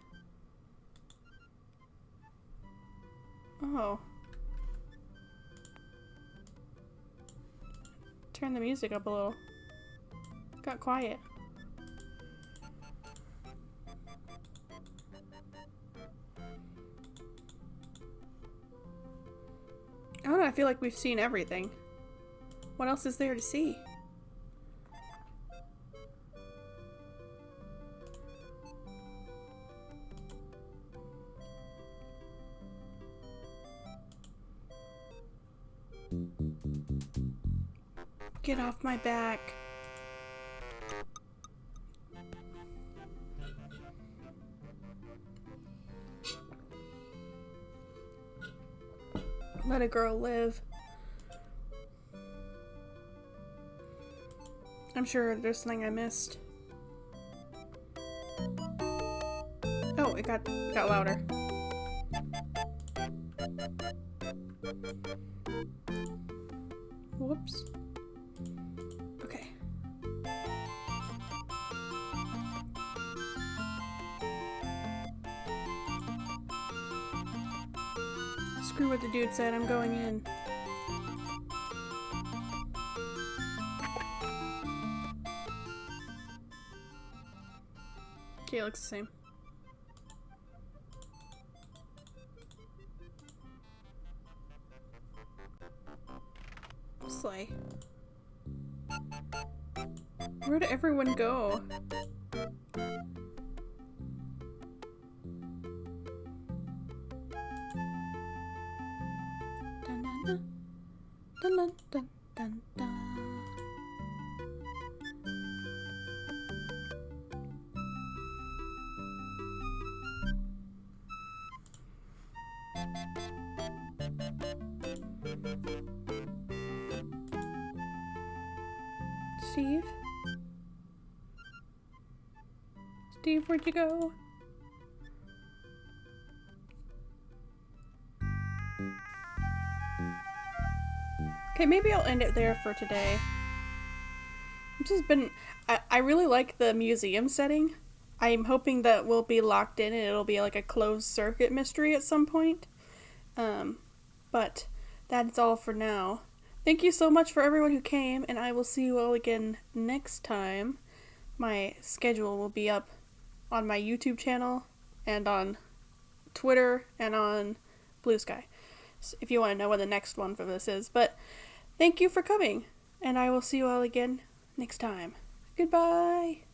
Oh. Turn the music up a little. Got quiet. I don't know, I feel like we've seen everything. What else is there to see? Get off my back. Let a girl live. I'm sure there's something I missed. Oh, it got louder. Whoops. Okay. Screw what the dude said, I'm going in. Okay, it looks the same. Slay. Where'd everyone go? Dun dun dun dun dun dun dun. Steve? Steve, where'd you go? Okay, maybe I'll end it there for today. It's just been... I really like the museum setting. I'm hoping that we'll be locked in and it'll be like a closed circuit mystery at some point. But that's all for now. Thank you so much for everyone who came, and I will see you all again next time. My schedule will be up on my YouTube channel and on Twitter and on Blue Sky, so if you want to know when the next one for this is. But thank you for coming, and I will see you all again next time. Goodbye!